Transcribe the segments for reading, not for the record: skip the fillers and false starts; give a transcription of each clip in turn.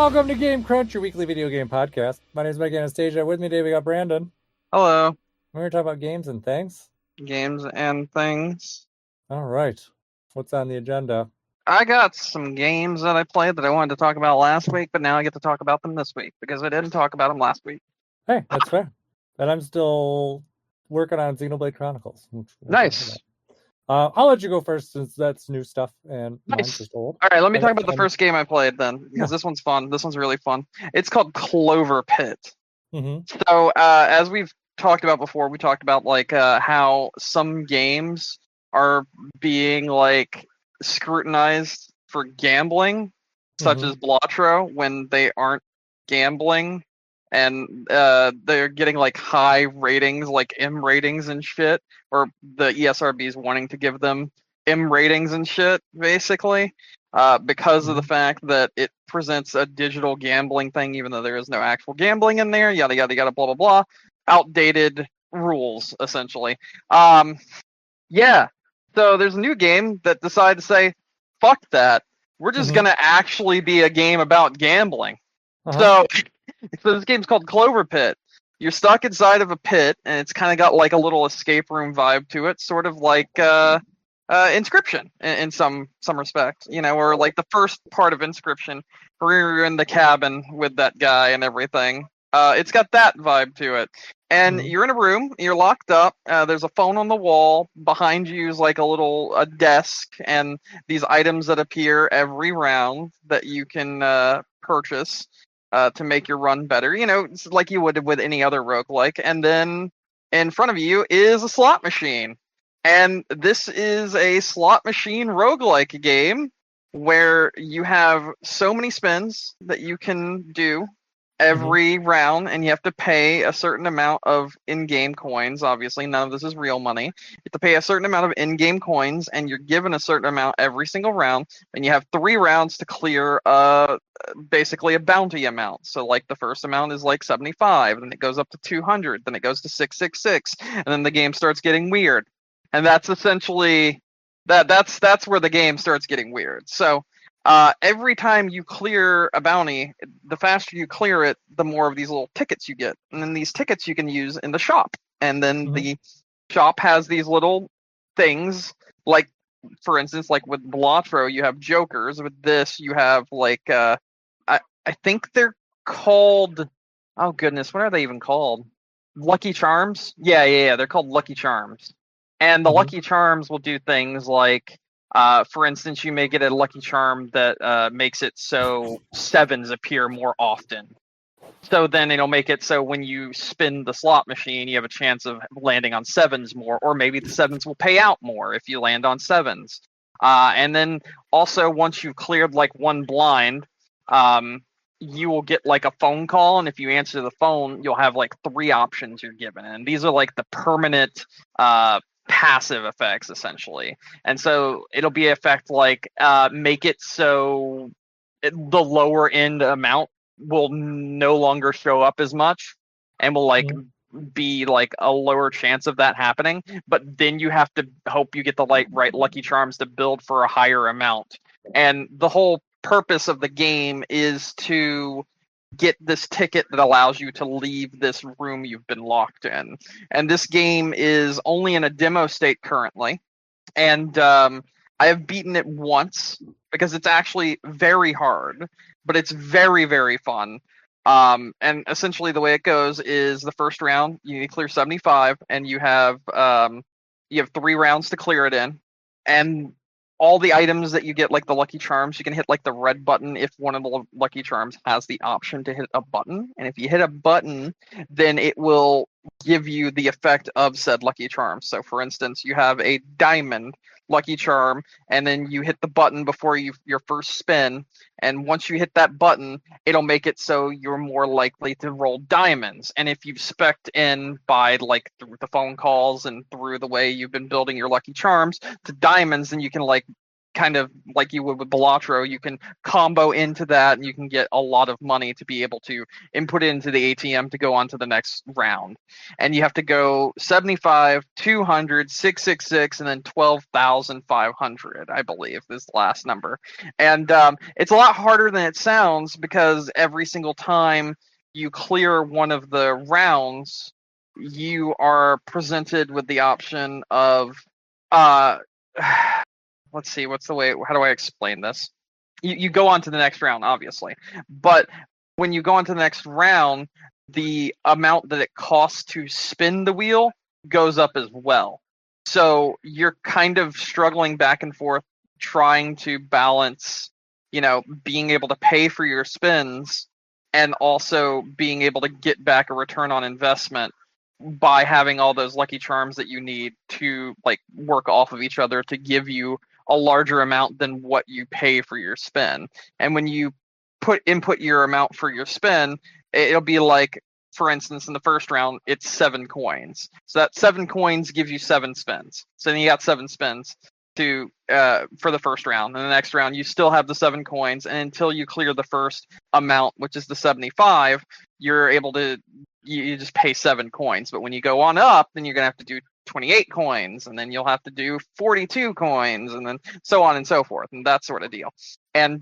Welcome to Game Crunch, your weekly video game podcast. My name is Mike Anastasia. With me today we got Brandon. Hello, We're going to talk about games and things. games and things. All right. What's on the agenda? I got some games that I played that I wanted to talk about last week, but now I get to talk about them this week because I didn't talk about them last week. Hey, that's fair. And I'm still working on Xenoblade Chronicles. Nice. I'll let you go first since that's new stuff and mine's Nice. just old. All right, let me talk about the first game I played then, because this one's fun. This one's really fun. It's called Cloverpit. Mm-hmm. So, as we've talked about before, we talked about like how some games are being like scrutinized for gambling, such as Blotro, when they aren't gambling, and they're getting like high ratings, like M ratings and shit, or the ESRB's wanting to give them M ratings and shit, basically, because of the fact that it presents a digital gambling thing, even though there is no actual gambling in there, yada yada yada, blah blah blah, outdated rules, essentially. Yeah. So there's a new game that decided to say, fuck that. We're just gonna actually be a game about gambling. So this game's called Cloverpit. You're stuck inside of a pit, and it's kind of got like a little escape room vibe to it, sort of like Inscription in some respect, you know, or like the first part of Inscription, where you're in the cabin with that guy and everything. It's got that vibe to it. And you're in a room, you're locked up, there's a phone on the wall, behind you is like a desk, and these items that appear every round that you can purchase to make your run better, you know, it's like you would with any other roguelike. And then in front of you is a slot machine. And this is a slot machine roguelike game where you have so many spins that you can do every round, and you have to pay a certain amount of in-game coins. Obviously, none of this is real money. You have to pay a certain amount of in-game coins, and you're given a certain amount every single round, and you have 3 rounds to clear basically a bounty amount. So like the first amount is like 75, then it goes up to 200, then it goes to 666, and then the game starts getting weird. And that's essentially that's where the game starts getting weird. So every time you clear a bounty, the faster you clear it, the more of these little tickets you get. And then these tickets you can use in the shop. And then the shop has these little things, like, for instance, like with Blotro, you have jokers. With this, you have, like, I think they're called, oh goodness, what are they even called? Lucky Charms? Yeah, they're called Lucky Charms. And the Lucky Charms will do things like, for instance, you may get a Lucky Charm that makes it so 7s appear more often. So then it'll make it so when you spin the slot machine, you have a chance of landing on 7s more, or maybe the 7s will pay out more if you land on 7s. And then also, once you've cleared like one blind, you will get like a phone call, and if you answer the phone, you'll have like 3 options you're given. And these are like the permanent passive effects, essentially. And so it'll be effect like make it so the lower end amount will no longer show up as much, and will like be like a lower chance of that happening, but then you have to hope you get the right Lucky Charms to build for a higher amount. And the whole purpose of the game is to get this ticket that allows you to leave this room you've been locked in. And this game is only in a demo state currently, and I have beaten it once because it's actually very hard, but it's very, very fun. And essentially the way it goes is the first round you need to clear 75, and you have 3 rounds to clear it in. And all the items that you get, like the Lucky Charms, you can hit like the red button if one of the Lucky Charms has the option to hit a button. And if you hit a button, then it will give you the effect of said Lucky Charm. So for instance, you have a diamond Lucky Charm, and then you hit the button before your first spin, and once you hit that button, it'll make it so you're more likely to roll diamonds. And if you've spec'd in by like through the phone calls and through the way you've been building your Lucky Charms to diamonds, then you can like kind of like you would with Balatro, you can combo into that and you can get a lot of money to be able to input it into the ATM to go on to the next round. And you have to go 75, 200, 666, and then 12,500, I believe, is the last number. And it's a lot harder than it sounds because every single time you clear one of the rounds, you are presented with the option of let's see, how do I explain this? You go on to the next round, obviously, but when you go on to the next round, the amount that it costs to spin the wheel goes up as well. So you're kind of struggling back and forth, trying to balance, being able to pay for your spins and also being able to get back a return on investment by having all those lucky charms that you need to like work off of each other to give you a larger amount than what you pay for your spin. And when you input your amount for your spin, it'll be like, for instance, in the first round, it's 7 coins. So that 7 coins gives you 7 spins. So then you got 7 spins to for the first round. And the next round, you still have the 7 coins. And until you clear the first amount, which is the 75, you're able to you just pay 7 coins. But when you go on up, then you're gonna have to do 28 coins, and then you'll have to do 42 coins, and then so on and so forth, and that sort of deal. And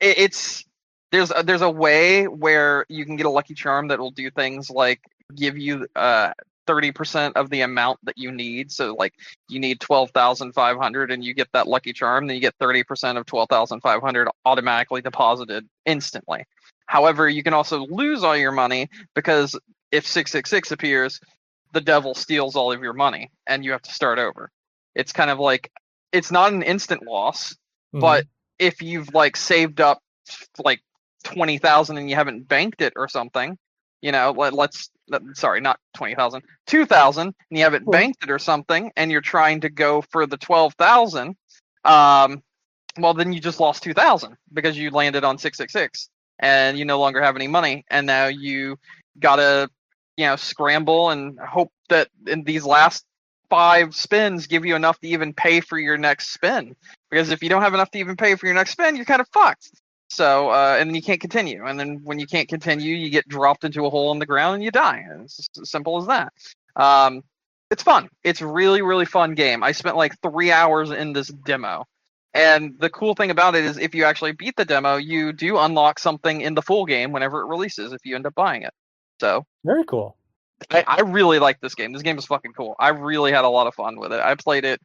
there's a way where you can get a lucky charm that will do things like give you 30% of the amount that you need. So like you need 12,500 and you get that lucky charm, then you get 30% of 12,500 automatically deposited instantly. However, you can also lose all your money because if 666 appears, the devil steals all of your money and you have to start over. It's kind of like, it's not an instant loss, but if you've like saved up like 20,000 and you haven't banked it or something, sorry, not 20,000, 2,000, and you haven't banked it or something, and you're trying to go for the 12,000, well, then you just lost 2,000 because you landed on 666 and you no longer have any money. And now you gotta, scramble and hope that in these last 5 spins give you enough to even pay for your next spin. Because if you don't have enough to even pay for your next spin, you're kind of fucked. So, and then you can't continue. And then when you can't continue, you get dropped into a hole in the ground and you die. And it's just as simple as that. It's fun. It's really, really fun game. I spent like 3 hours in this demo. And the cool thing about it is if you actually beat the demo, you do unlock something in the full game whenever it releases if you end up buying it. So very cool. I really like this game. This game is fucking cool. I really had a lot of fun with it. I played it,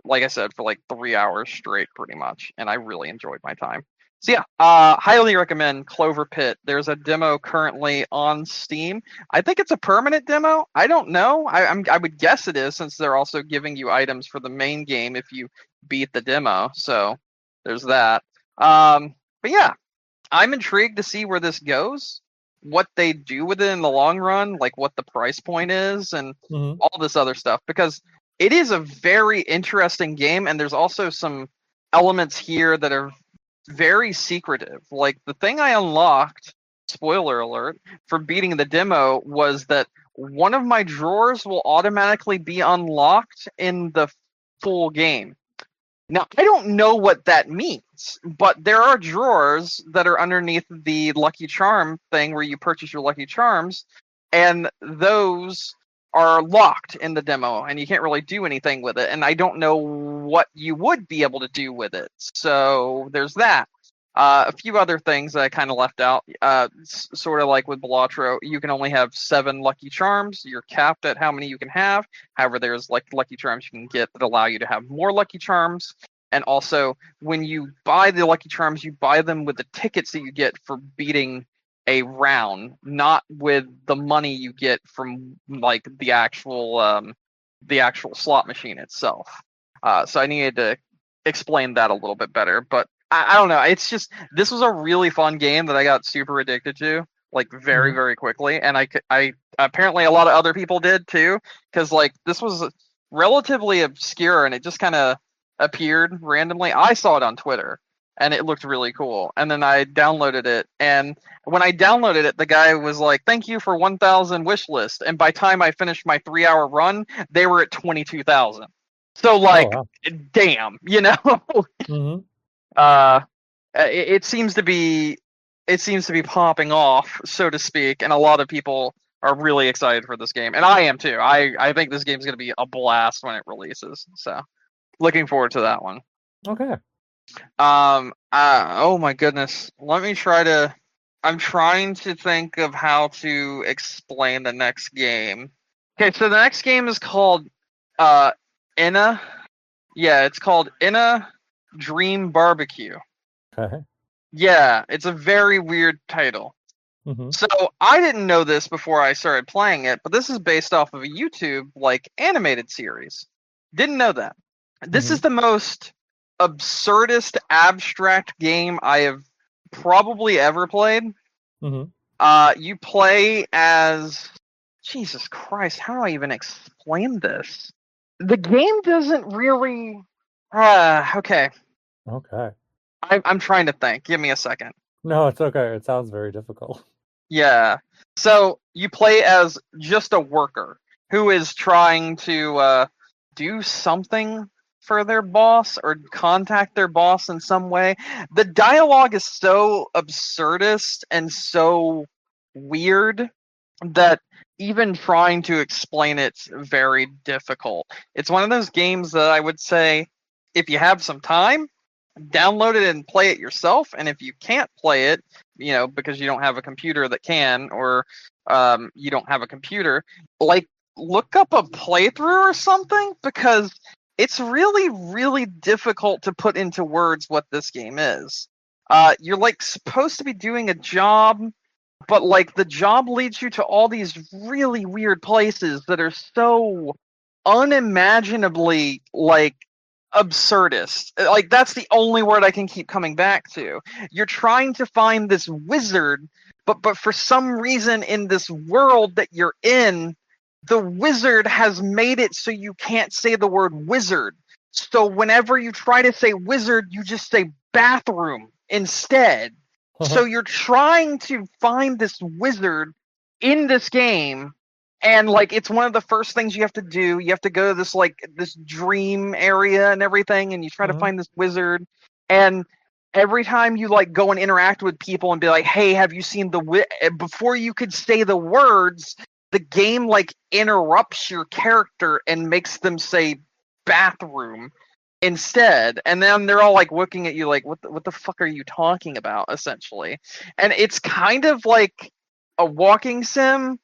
like I said, for like 3 hours straight pretty much. And I really enjoyed my time. So yeah, highly recommend Cloverpit. There's a demo currently on Steam. I think it's a permanent demo. I don't know. I would guess it is since they're also giving you items for the main game if you beat the demo. So there's that. But yeah, I'm intrigued to see where this goes, what they do with it in the long run, like what the price point is and all this other stuff, because it is a very interesting game. And there's also some elements here that are very secretive. Like the thing I unlocked, spoiler alert, for beating the demo was that one of my drawers will automatically be unlocked in the full game. Now, I don't know what that means, but there are drawers that are underneath the Lucky Charm thing where you purchase your Lucky Charms, and those are locked in the demo, and you can't really do anything with it, and I don't know what you would be able to do with it. So there's that. A few other things that I kind of left out, sort of like with Balatro, you can only have 7 Lucky Charms. You're capped at how many you can have. However, there's like Lucky Charms you can get that allow you to have more Lucky Charms. And also, when you buy the Lucky Charms, you buy them with the tickets that you get for beating a round, not with the money you get from like the actual slot machine itself. So I needed to explain that a little bit better, but I don't know. It's just, this was a really fun game that I got super addicted to, like very, very quickly. And I apparently a lot of other people did too, because like this was relatively obscure and it just kind of appeared randomly. I saw it on Twitter and it looked really cool. And then I downloaded it. And when I downloaded it, the guy was like, "Thank you for 1,000 wish list." And by the time I finished my 3-hour run, they were at 22,000. So Oh like, wow. damn, Hmm. uh, it seems to be popping off, so to speak, and a lot of people are really excited for this game, and I am too. I think this game's going to be a blast when it releases. So looking forward to that one. Okay. Oh my goodness. Let me try to. I'm trying to think of how to explain the next game. Okay, so the next game is called uh ENA. Yeah, it's called ENA Dream BBQ. Okay. Yeah, it's a very weird title. Hmm. So I didn't know this before I started playing it, but this is based off of a YouTube like animated series. Didn't know that. This Hmm. is the most absurdist abstract game I have probably ever played. Hmm. You play as Jesus Christ, how do I even explain this? The game doesn't really okay. Okay. I'm trying to think. Give me a second. No, it's okay. It sounds very difficult. Yeah. So you play as just a worker who is trying to do something for their boss or contact their boss in some way. The dialogue is so absurdist and so weird that even trying to explain it's very difficult. It's one of those games that I would say if you have some time, download it and play it yourself. And if you can't play it, because you don't have a computer that can, or you don't have a computer, like look up a playthrough or something, because it's really, really difficult to put into words what this game is. You're like supposed to be doing a job, but like the job leads you to all these really weird places that are so unimaginably like absurdist. Like that's the only word I can keep coming back to. You're trying to find this wizard, but for some reason in this world that you're in, the wizard has made it so you can't say the word wizard. So whenever you try to say wizard, you just say bathroom instead. So you're trying to find this wizard in this game, and like it's one of the first things you have to do. You have to go to this dream area and everything, and you try to Hmm. find this wizard. And every time you like go and interact with people and be like, "Hey, have you seen before you could say the words, the game like interrupts your character and makes them say bathroom instead, and then they're all like looking at you like what the fuck are you talking about, essentially. And it's kind of like a walking sim,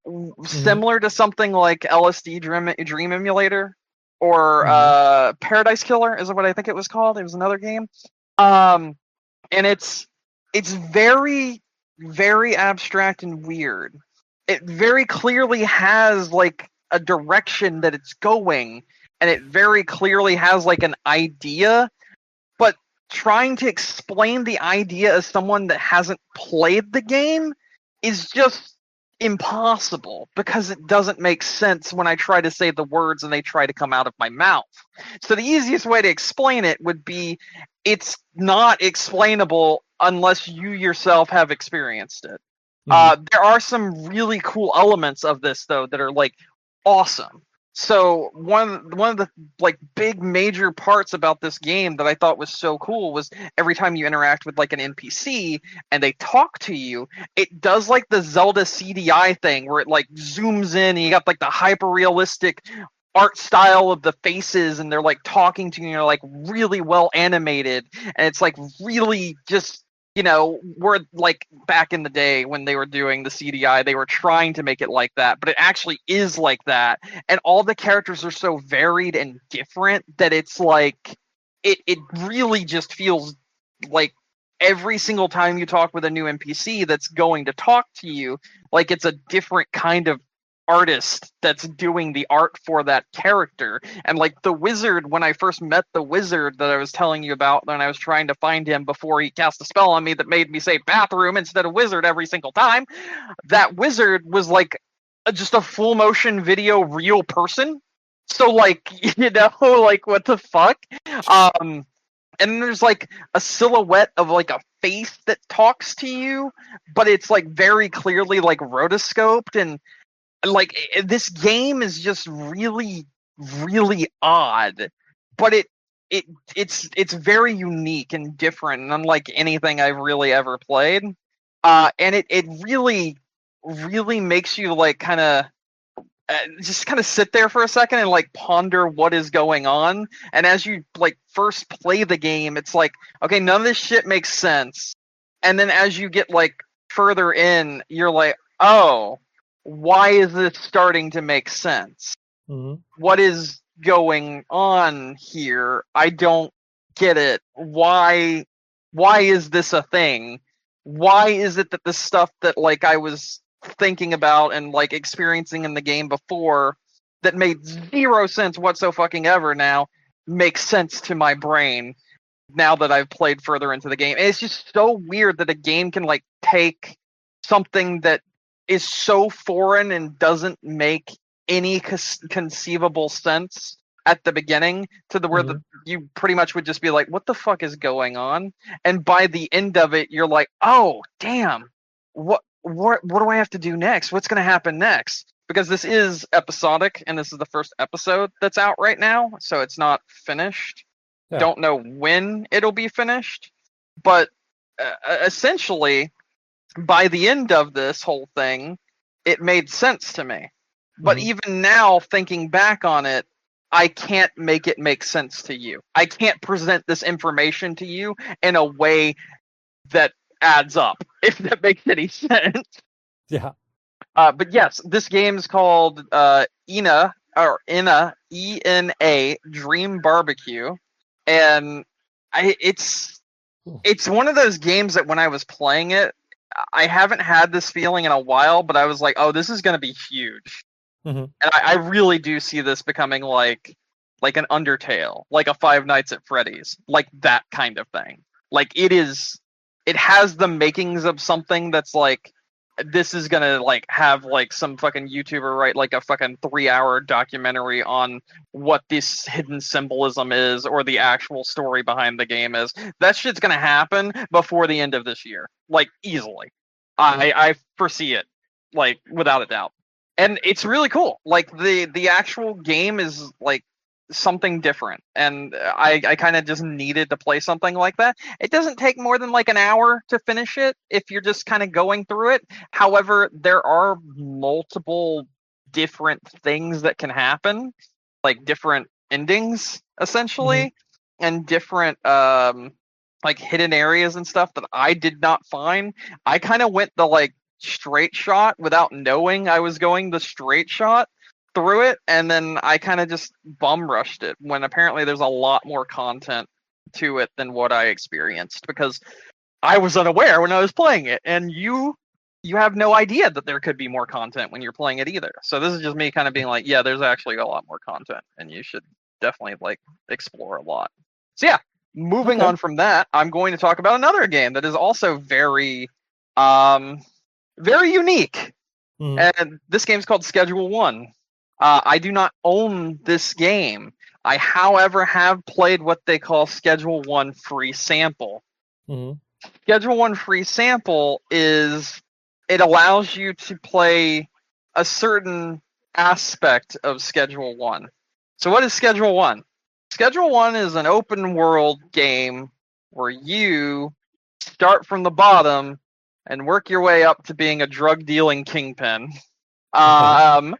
Hmm. similar to something like LSD Dream Emulator, or Hmm. Paradise Killer is what I think it was called. It was another game. um and it's very, very abstract and weird. It very clearly has like a direction that it's going, and it very clearly has like an idea, but trying to explain the idea as someone that hasn't played the game is just impossible, because it doesn't make sense when I try to say the words and they try to come out of my mouth. So the easiest way to explain it would be it's not explainable unless you yourself have experienced it. Hmm. There are some really cool elements of this though that are like awesome. So one of the like big major parts about this game that I thought was so cool was every time you interact with like an NPC and they talk to you, it does like the Zelda CDI thing where it like zooms in and you got like the hyper realistic art style of the faces, and they're like talking to you, and they're like really well animated, and it's like really just we're like back in the day when they were doing the CDI, they were trying to make it like that, but it actually is like that. And all the characters are so varied and different that it's like it really just feels like every single time you talk with a new NPC that's going to talk to you, like it's a different kind of artist that's doing the art for that character. And like the wizard, when I first met the wizard that I was telling you about, when I was trying to find him before he cast a spell on me that made me say bathroom instead of wizard every single time, that wizard was like just a full motion video real person. So like, like what the fuck? And then there's like a silhouette of like a face that talks to you, but it's like very clearly like rotoscoped. And like this game is just really, really odd, but it's very unique and different and unlike anything I've really ever played. And it really makes you like kind of just kind of sit there for a second and like ponder what is going on. And as you like first play the game, it's like, okay, none of this shit makes sense. And then as you get like further in, you're like, oh, why is this starting to make sense? Mm-hmm. What is going on here? I don't get it. Why is this a thing? Why is it that the stuff that like I was thinking about and like experiencing in the game before that made zero sense whatsoever now makes sense to my brain now that I've played further into the game? And it's just so weird that a game can like take something that is so foreign and doesn't make any conceivable sense at the beginning to the where you pretty much would just be like, what the fuck is going on? And by the end of it, you're like, oh damn, what do I have to do next? What's going to happen next? Because this is episodic and this is the first episode that's out right now, so it's not finished. Yeah. Don't know when it'll be finished, but essentially by the end of this whole thing, it made sense to me. But even now, thinking back on it, I can't make it make sense to you. I can't present this information to you in a way that adds up, if that makes any sense. Yeah. But yes, this game is called ENA Dream BBQ, and it's one of those games that when I was playing it, I haven't had this feeling in a while, but I was like, oh, this is going to be huge. And I really do see this becoming like an Undertale, like a Five Nights at Freddy's, like that kind of thing. Like it has the makings of something that's like, this is gonna like have like some fucking YouTuber write like a fucking 3-hour documentary on what this hidden symbolism is or the actual story behind the game is. That shit's gonna happen before the end of this year, like easily. I foresee it, like without a doubt. And it's really cool. Like the actual game is like something different, and I kind of just needed to play something like that. It doesn't take more than like an hour to finish it if you're just kind of going through it. However, there are multiple different things that can happen, like different endings essentially, and different like hidden areas and stuff that I did not find. I kind of went the like straight shot without knowing I was going the straight shot through it, and then I kind of just bum rushed it when apparently there's a lot more content to it than what I experienced, because I was unaware when I was playing it, and you have no idea that there could be more content when you're playing it either. So this is just me kind of being like, yeah, there's actually a lot more content, and you should definitely like explore a lot. So yeah, moving on from that, I'm going to talk about another game that is also very very unique. And this game's called Schedule 1. I do not own this game. I, however, have played what they call Schedule 1 free sample. Schedule 1 free sample is, it allows you to play a certain aspect of Schedule 1. So what is Schedule 1? Schedule 1 is an open world game where you start from the bottom and work your way up to being a drug dealing kingpin. I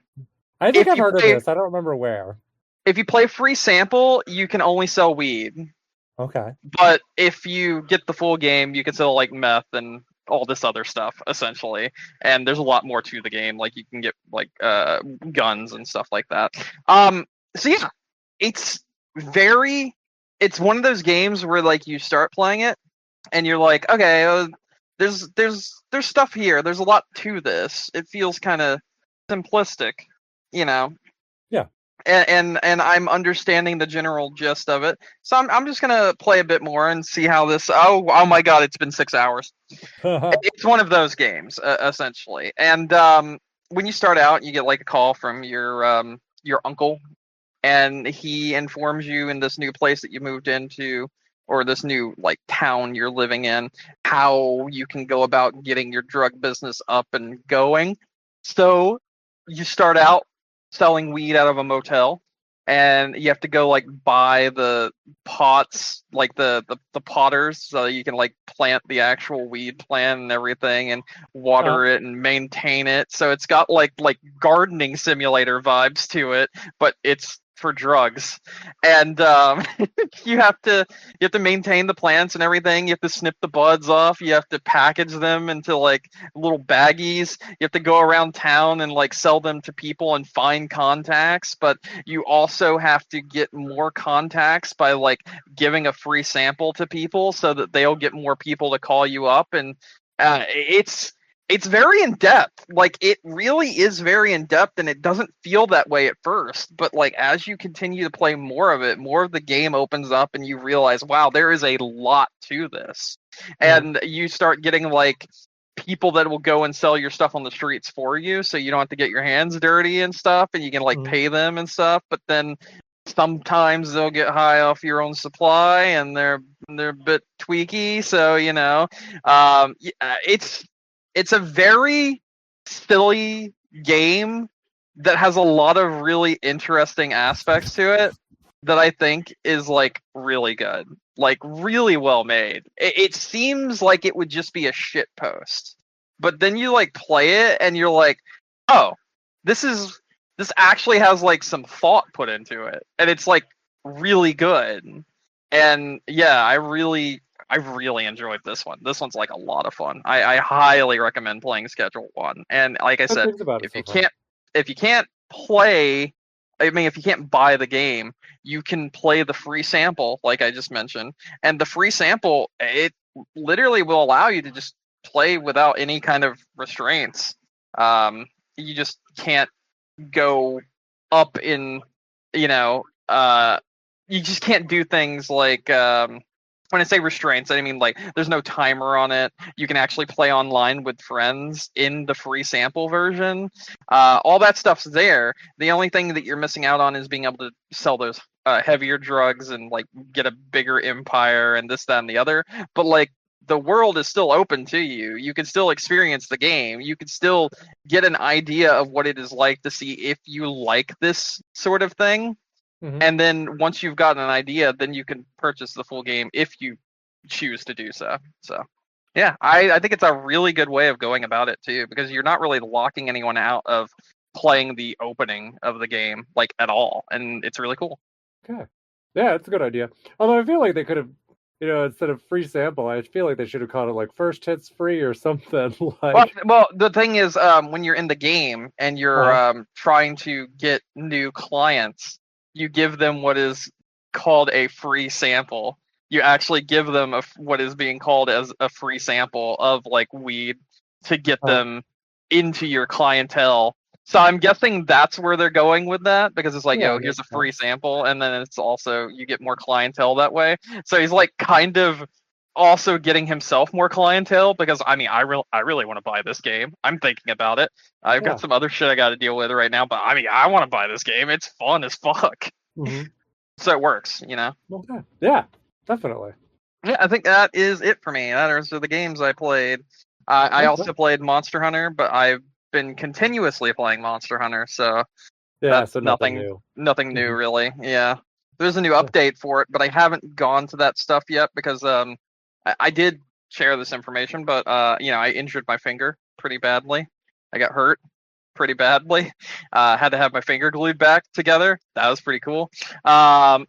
think I've heard of this. I don't remember where. If you play free sample, you can only sell weed. Okay. But if you get the full game, you can sell like meth and all this other stuff, essentially. And there's a lot more to the game. Like you can get like guns and stuff like that. So yeah, it's one of those games where like you start playing it and you're like, okay, there's stuff here. There's a lot to this. It feels kind of simplistic, you know. Yeah. And I'm understanding the general gist of it. So I'm just gonna play a bit more and see how this. Oh my God! It's been 6 hours. It's one of those games, essentially. And when you start out, you get like a call from your uncle, and he informs you in this new place that you moved into, or this new like town you're living in, how you can go about getting your drug business up and going. So you start out selling weed out of a motel, and you have to go like buy the pots, like the potters, so you can like plant the actual weed plant and everything, and water it and maintain it. So it's got like gardening simulator vibes to it, but it's for drugs. And you have to maintain the plants and everything. You have to snip the buds off. You have to package them into like little baggies. You have to go around town and like sell them to people and find contacts, but you also have to get more contacts by like giving a free sample to people so that they'll get more people to call you up. And it's very in depth. Like, it really is very in depth, and it doesn't feel that way at first. But like, as you continue to play more of it, more of the game opens up, and you realize, wow, there is a lot to this. And you start getting like people that will go and sell your stuff on the streets for you, so you don't have to get your hands dirty and stuff, and you can like pay them and stuff. But then sometimes they'll get high off your own supply, and they're a bit tweaky. So it's a very silly game that has a lot of really interesting aspects to it that I think is like really good, like really well made. It seems like it would just be a shit post, but then you like play it and you're like, oh, this actually has like some thought put into it, and it's like really good. And yeah, I really enjoyed this one. This one's like a lot of fun. I highly recommend playing Schedule 1. And like I said, if you can't play, I mean, if you can't buy the game, you can play the free sample, like I just mentioned. And the free sample, it literally will allow you to just play without any kind of restraints. You just can't go up in, you just can't do things like, when I say restraints, I mean like there's no timer on it. You can actually play online with friends in the free sample version. All that stuff's there. The only thing that you're missing out on is being able to sell those heavier drugs and like get a bigger empire and this, that, and the other. But like, the world is still open to you. You can still experience the game. You can still get an idea of what it is like to see if you like this sort of thing. And then once you've gotten an idea, then you can purchase the full game if you choose to do so. So, yeah, I think it's a really good way of going about it too, because you're not really locking anyone out of playing the opening of the game like at all, and it's really cool. Okay, yeah, it's a good idea. Although I feel like they could have, instead of free sample, I feel like they should have called it like first hits free or something. Like, well, the thing is, when you're in the game and you're trying to get new clients, you give them what is called a free sample. You actually give them what is being called as a free sample of like weed to get them into your clientele. So I'm guessing that's where they're going with that, because it's like, here's a free sample, and then it's also, you get more clientele that way. So he's like kind of also getting himself more clientele, because I mean, I really want to buy this game. I'm thinking about it. I've got some other shit I got to deal with right now, but I mean, I want to buy this game. It's fun as fuck. So it works, Okay. Yeah, definitely. Yeah, I think that is it for me. Those are the games I played. I also played Monster Hunter, but I've been continuously playing Monster Hunter, so so nothing new really. Yeah, there's a new update for it, but I haven't gone to that stuff yet because I did share this information, but I injured my finger pretty badly. I got hurt pretty badly. Had to have my finger glued back together. That was pretty cool. And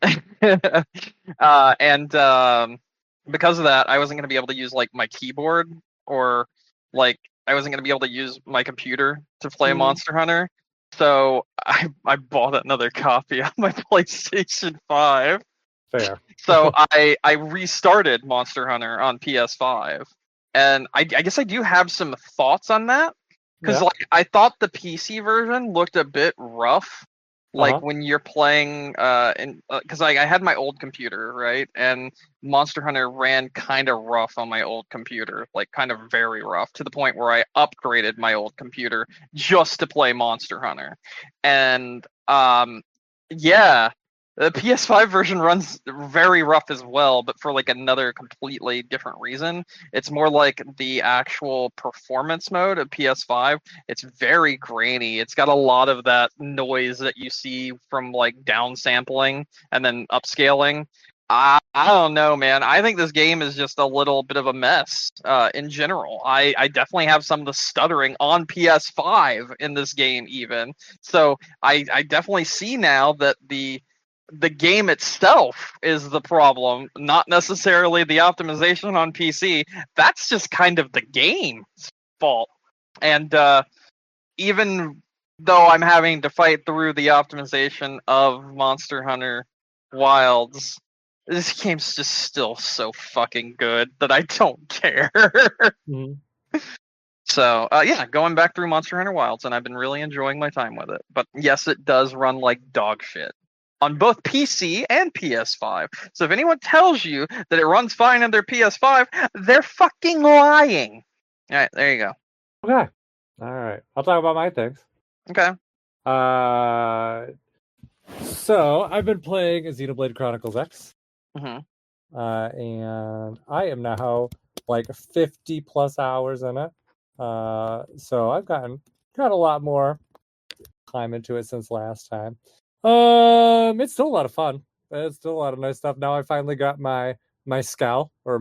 because of that, I wasn't going to be able to use like my keyboard, or like I wasn't going to be able to use my computer to play Monster Hunter. So I bought another copy of my PlayStation 5. Fair. So I restarted Monster Hunter on PS5, and I guess I do have some thoughts on that, because like I thought the PC version looked a bit rough, like when you're playing because I had my old computer, right, and Monster Hunter ran kind of rough on my old computer, like kind of very rough, to the point where I upgraded my old computer just to play Monster Hunter. And The PS5 version runs very rough as well, but for like another completely different reason. It's more like the actual performance mode of PS5. It's very grainy. It's got a lot of that noise that you see from like downsampling and then upscaling. I don't know, man. I think this game is just a little bit of a mess in general. I definitely have some of the stuttering on PS5 in this game even. So I definitely see now that the game itself is the problem, not necessarily the optimization on PC. That's just kind of the game's fault. And even though I'm having to fight through the optimization of Monster Hunter Wilds, this game's just still so fucking good that I don't care. Mhm. So, yeah, going back through Monster Hunter Wilds, and I've been really enjoying my time with it. But yes, it does run like dog shit on both PC and PS5. So if anyone tells you that it runs fine on their PS5, they're fucking lying. All right, there you go. Okay. All right. I'll talk about my things. Okay. So I've been playing Xenoblade Chronicles X. Mm-hmm. And I am now like 50 plus hours in it. So I've gotten a lot more time into it since last time. It's still a lot of fun. It's still a lot of nice stuff. Now I finally got my Scowl or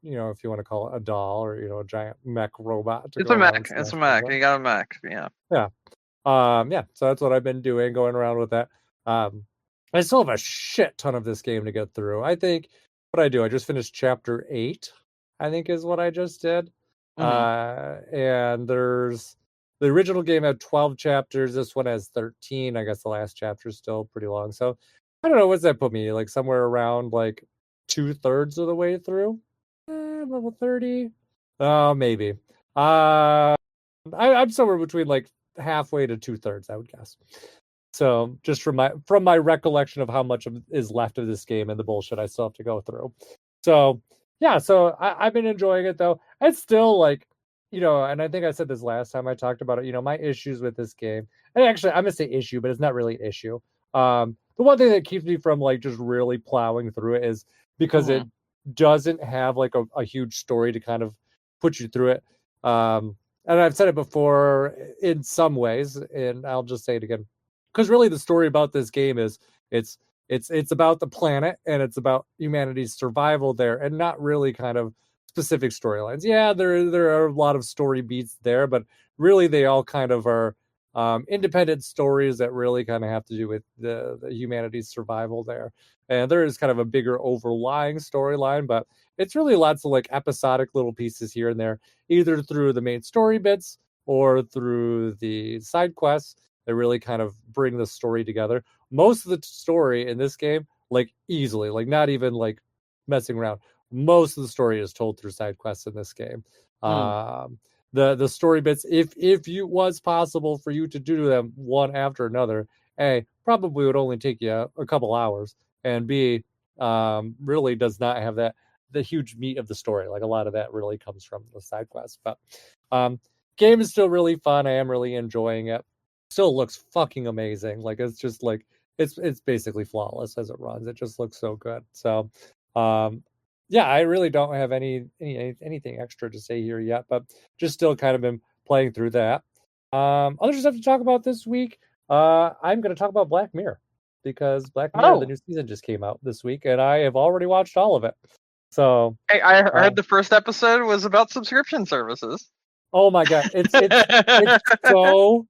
if you want to call it a doll or a giant mech robot. It's a mech. It's a mech. You got a mech. Yeah. Yeah. So that's what I've been doing, going around with that. I still have a shit ton of this game to get through. I think what I do, I just finished chapter 8, I think is what I just did. Mm-hmm. And there's the original game had 12 chapters. This one has 13. I guess the last chapter is still pretty long. So I don't know, what's that put me? Like somewhere around like 2/3 of the way through? Level 30? Oh, maybe. I'm somewhere between like halfway to 2/3, I would guess. So just from my recollection of how much is left of this game and the bullshit I still have to go through. So yeah, so I've been enjoying it though. It's still like, and I think I said this last time I talked about it, my issues with this game. And actually I'm gonna say issue, but it's not really an issue. The one thing that keeps me from like just really plowing through it is because it doesn't have like a huge story to kind of put you through it. And I've said it before in some ways, and I'll just say it again. Because really the story about this game is it's about the planet and it's about humanity's survival there, and not really kind of specific storylines. Yeah, there are a lot of story beats there, but really they all kind of are independent stories that really kind of have to do with the humanity's survival there. And there is kind of a bigger overlying storyline, but it's really lots of like episodic little pieces here and there, either through the main story bits or through the side quests that really kind of bring the story together. Most of the story in this game, like easily, like not even like messing around, most of the story is told through side quests in this game. The story bits, if you was possible for you to do them one after another, A, probably would only take you a couple hours, and B, really does not have the huge meat of the story. Like a lot of that really comes from the side quests. But game is still really fun. I am really enjoying it. Still looks fucking amazing. Like it's just like it's basically flawless as it runs. It just looks so good. So yeah, I really don't have anything extra to say here yet, but just still kind of been playing through that. Other stuff to talk about this week. I'm going to talk about Black Mirror, because Black Mirror, the new season just came out this week, and I have already watched all of it. So hey, I heard the first episode was about subscription services. Oh my god, it's so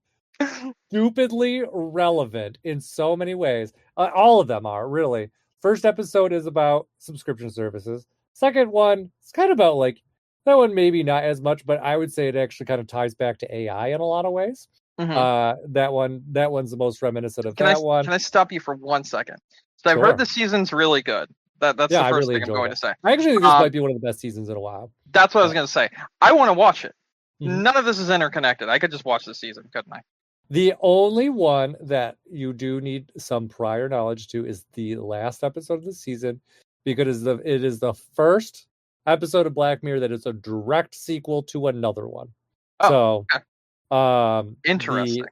stupidly relevant in so many ways. All of them are, really. First episode is about subscription services. Second one, it's kind of about like that one, maybe not as much, but I would say it actually kind of ties back to AI in a lot of ways. That one's the most reminiscent of one. Can I stop you for 1 second? So I've heard the season's really good. That's the first thing I'm going to say. I actually think this might be one of the best seasons in a while. That's what I was going to say. I want to watch it. None of this is interconnected. I could just watch the season, couldn't I? The only one that you do need some prior knowledge to is the last episode of the season, because it is the first episode of Black Mirror that is a direct sequel to another one. Oh, so, okay. Interesting.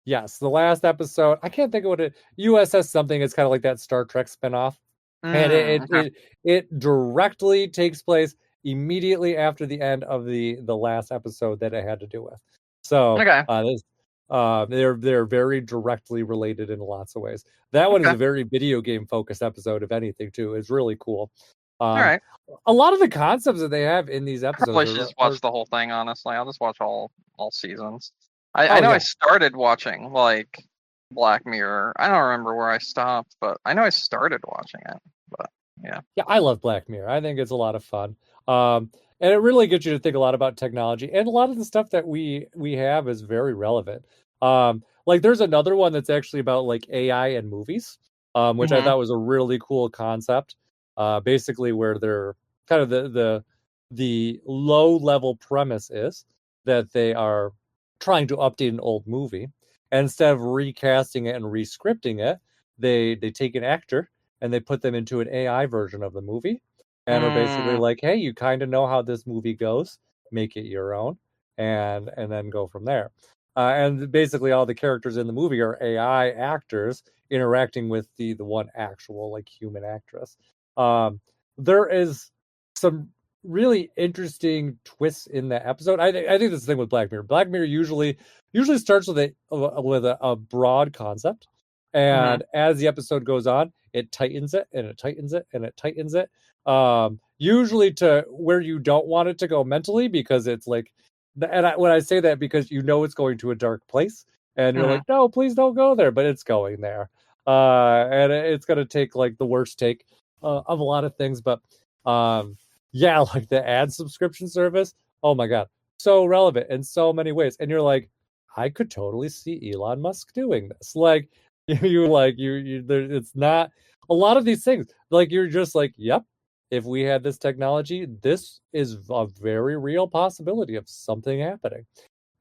Yes, the last episode. I can't think of what it. USS something. It's kind of like that Star Trek spinoff, and Okay. it directly takes place immediately after the end of the last episode that it had to do with. So Okay. they're very directly related in lots of ways. That one is Okay. a very video game focused episode, if anything, too. It's really cool. All Um, right. a lot of the concepts that they have in these episodes Probably should just are watch the whole thing. Honestly, I'll just watch all seasons. I oh know I yeah, started watching like Black Mirror. I don't remember where I stopped, but I know I started watching it. But yeah. yeah, I love Black Mirror. I think it's a lot of fun. And it really gets you to think a lot about technology, and a lot of the stuff that we have is very relevant. Like there's another one that's actually about like AI and movies, which I Hmm. thought was a really cool concept. Basically, where they're kind of the low level premise is that they are trying to update an old movie, and instead of recasting it and rescripting it, they take an actor and they put them into an AI version of the movie, and are basically Mm, like, "Hey, you kind of know how this movie goes, make it your own, and then go from there." And basically, all the characters in the movie are AI actors interacting with the one actual like human actress. Um, there is some really interesting twists in that episode. I think that's the thing with Black Mirror. Black Mirror usually starts with a broad concept, hmm. and as the episode goes on, it tightens it and it tightens it and it tightens it. Usually to where you don't want it to go mentally, because it's like, when I say that, because you know it's going to a dark place, and you're Hmm. like, no, please don't go there, but it's going there. And it's going to take like the worst take of a lot of things, but um, yeah, like the ad subscription service. Oh my god, so relevant in so many ways, and you're like, I could totally see Elon Musk doing this. Like it's not a lot of these things. Like you're just like, yep. If we had this technology, this is a very real possibility of something happening.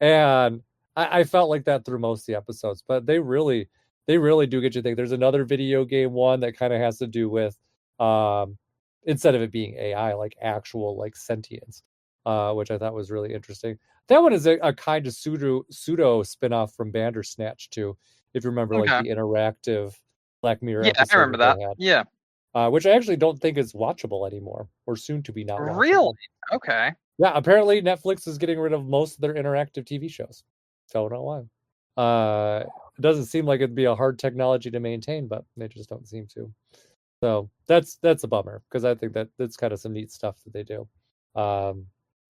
And I felt like that through most of the episodes, but they really do get you think. There's another video game one that kind of has to do with um instead of it being AI, like actual like sentience, which I thought was really interesting. That one is a kind of pseudo spin-off from Bandersnatch too, if you remember like Okay. the interactive Black Mirror Yeah, I episode remember that they that. had, Yeah. which I actually don't think is watchable anymore, or soon to be not Really? watchable. Okay. Yeah, apparently Netflix is getting rid of most of their interactive TV shows. Don't know why. It doesn't seem like it'd be a hard technology to maintain, but they just don't seem to. So that's a bummer, because I think that that's kind of some neat stuff that they do. Um,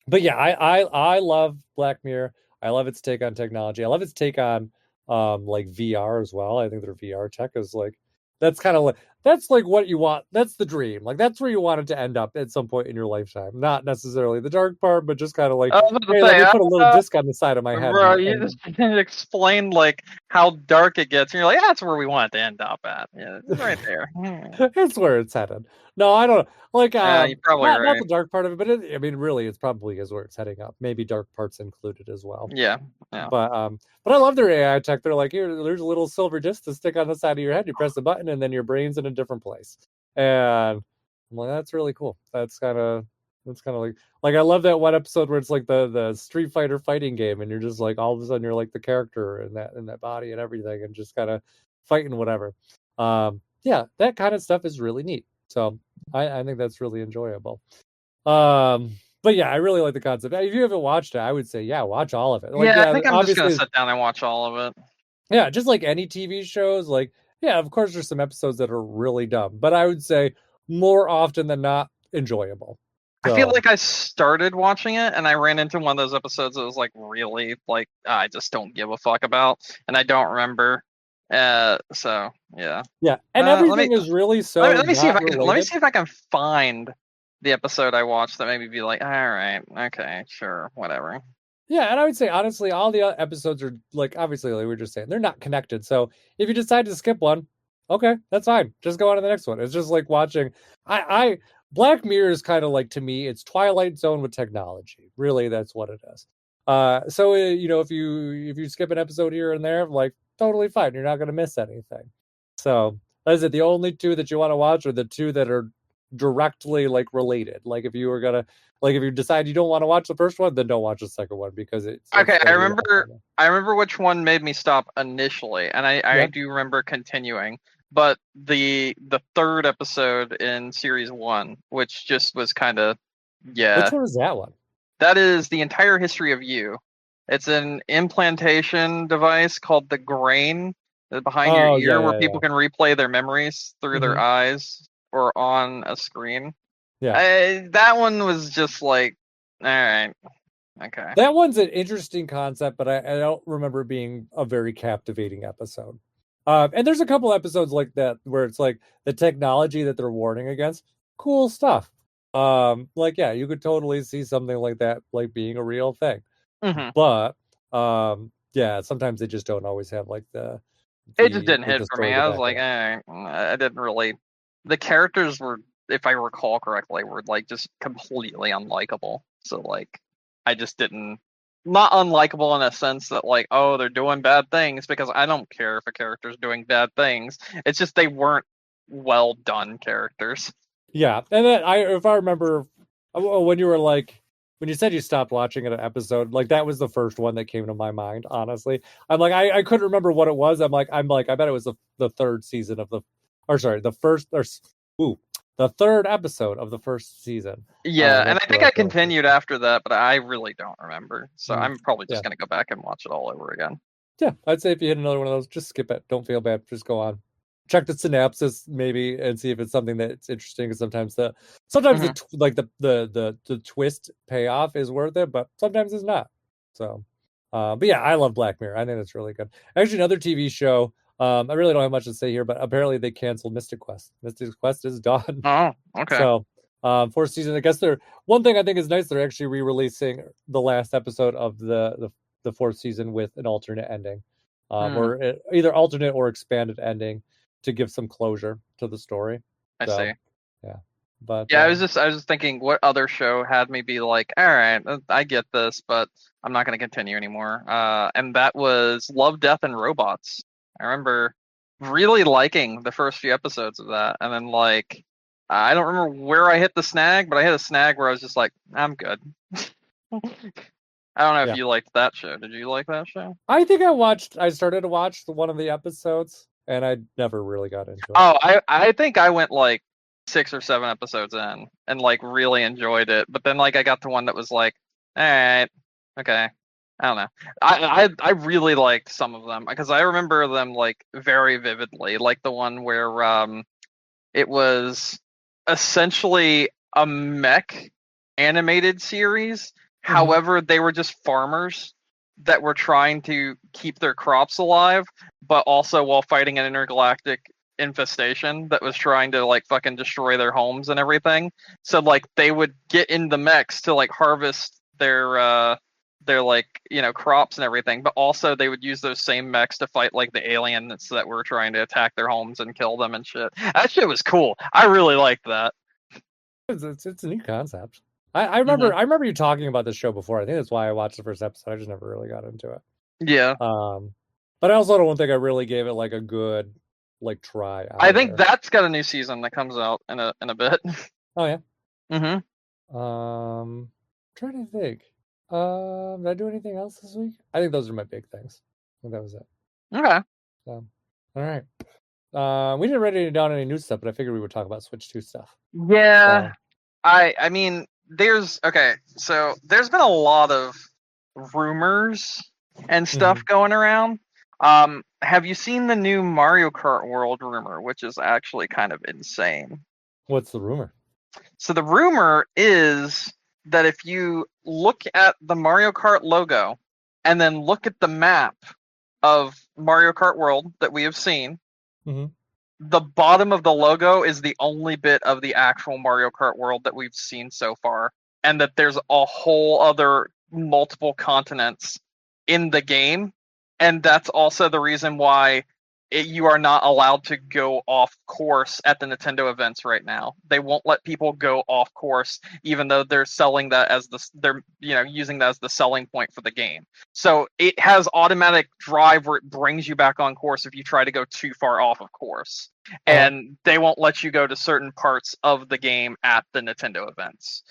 but yeah, I love Black Mirror. I love its take on technology. I love its take on like VR as well. I think their VR tech is like, that's kind of like, that's like what you want. That's the dream. Like that's where you want it to end up at some point in your lifetime. Not necessarily the dark part, but just kind of like, I was about to hey, let say, me I put a don't little know, disc on the side of my head, bro. You and just explained like how dark it gets, and you're like, that's where we want it to end up at. Yeah, it's right there. it's where it's headed. No, I don't like Yeah, you're probably not right. the dark part of it, but I mean really it's probably is where it's heading up. Maybe dark parts included as well. Yeah. Yeah. But I love their AI tech. They're like, here, there's a little silver disc to stick on the side of your head. You press the button and then your brain's in a different place. And I'm like, that's really cool. That's kind of like I love that one episode where it's like the Street Fighter fighting game, and you're just like all of a sudden you're like the character in that body and everything, and just kind of fighting whatever. Yeah, that kind of stuff is really neat. So I think that's really enjoyable. Um, but yeah, I really like the concept. If you haven't watched it, I would say, yeah, watch all of it. Like, Yeah, I yeah, think I'm just gonna obviously, sit down and watch all of it. yeah, just like any TV shows, like, yeah, of course, there's some episodes that are really dumb, but I would say more often than not, enjoyable. I feel So, like I started watching it and I ran into one of those episodes that was like really like I just don't give a fuck about, and I don't remember. So yeah. yeah, and Let me everything is really let me so let me see if not I can let me related. see if I can find the episode I watched that maybe be like, all right, okay, sure, whatever. Yeah, and I would say honestly, all the episodes are like, obviously, like we were just saying, they're not connected. So if you decide to skip one, okay, that's fine. Just go on to the next one. It's just like watching. I Black Mirror is kind of like, to me, it's Twilight Zone with technology. Really, that's what it is. So if you skip an episode here and there, like totally fine. You're not gonna miss anything. So is it the only two that you want to watch, or the two that are directly like related. Like if you were gonna like if you decide you don't want to watch the first one, then don't watch the second one because it's Okay, gonna be off. I remember which one made me stop initially, and I Yeah. do remember continuing. But the third episode in series 1, which just was kind of Which one is that one? that is the entire history of you. It's an implantation device called the grain behind your ear, where people can replay their memories through their eyes or on a screen. Yeah, that one was just like, all right, okay. that one's an interesting concept, but I don't remember it being a very captivating episode. And there's a couple episodes like that where it's like the technology that they're warning against, cool stuff. Like yeah, you could totally see something like that like being a real thing. But yeah, sometimes they just don't always have like the it just didn't like, hit for me. I was like, I didn't really. The characters were, if I recall correctly, were like just completely unlikable. So like, I just didn't. Not unlikable in a sense that like, oh, they're doing bad things, because I don't care if a character's doing bad things. It's just they weren't well done characters. Yeah, and then if I remember, when you were like, when you said you stopped watching an episode, like that was the first one that came to my mind. Honestly, I'm like, I couldn't remember what it was. I'm like, I bet it was the third season of the, or sorry, the third episode of the first season. Yeah, and I think I continued after that, but I really don't remember. So I'm probably just gonna go back and watch it all over again. Yeah, I'd say if you hit another one of those, just skip it. Don't feel bad. Just go on. Check the synopsis maybe and see if it's something that's interesting. Because sometimes the twist payoff is worth it, but sometimes it's not. So, but yeah, I love Black Mirror. I think it's really good. Actually, another TV show. I really don't have much to say here, but apparently they canceled Mystic Quest. Mystic Quest is done. Oh, okay. So, fourth season. I guess one thing I think is nice. They're actually re-releasing the last episode of the fourth season with an alternate ending, or either alternate or expanded ending, to give some closure to the story. I see. Yeah. But yeah, I was just thinking, what other show had me be like, all right, I get this, but I'm not going to continue anymore. And that was Love, Death, and Robots. I remember really liking the first few episodes of that, and then like, I don't remember where I hit the snag, but I hit a snag where I was just like, I'm good. I don't know if you liked that show. Did you like that show? I think I started to watch one of the episodes, and I never really got into it. Oh, I think I went like 6 or 7 episodes in and like really enjoyed it, but then like I got to one that was like, all right, okay, I don't know. I really liked some of them because I remember them like very vividly, like the one where it was essentially a mech animated series. However, they were just farmers that were trying to keep their crops alive, but also while fighting an intergalactic infestation that was trying to like fucking destroy their homes and everything. So like they would get in the mechs to like harvest their like, you know, crops and everything, but also they would use those same mechs to fight like the aliens that were trying to attack their homes and kill them and shit. That shit was cool. I really liked that. It's a neat concept. I remember you talking about this show before. I think that's why I watched the first episode. I just never really got into it. Yeah. But I also don't think I really gave it like a good like try. I think that's got a new season that comes out in a bit. Oh yeah. Mm-hmm. Trying to think. Did I do anything else this week? I think those are my big things. I think that was it. Okay. So, all right. We didn't write down any new stuff, but I figured we would talk about Switch 2 stuff. Yeah. I mean, there's been a lot of rumors and stuff going around. Have you seen the new Mario Kart World rumor, which is actually kind of insane? What's the rumor? So the rumor is that if you look at the Mario Kart logo and then look at the map of Mario Kart World that we have seen, the bottom of the logo is the only bit of the actual Mario Kart World that we've seen so far, and that there's a whole other multiple continents in the game, and that's also the reason why you are not allowed to go off course at the Nintendo events right now. They won't let people go off course, even though they're selling that as they're using that as the selling point for the game. So it has automatic drive where it brings you back on course if you try to go too far off of course, and they won't let you go to certain parts of the game at the Nintendo events.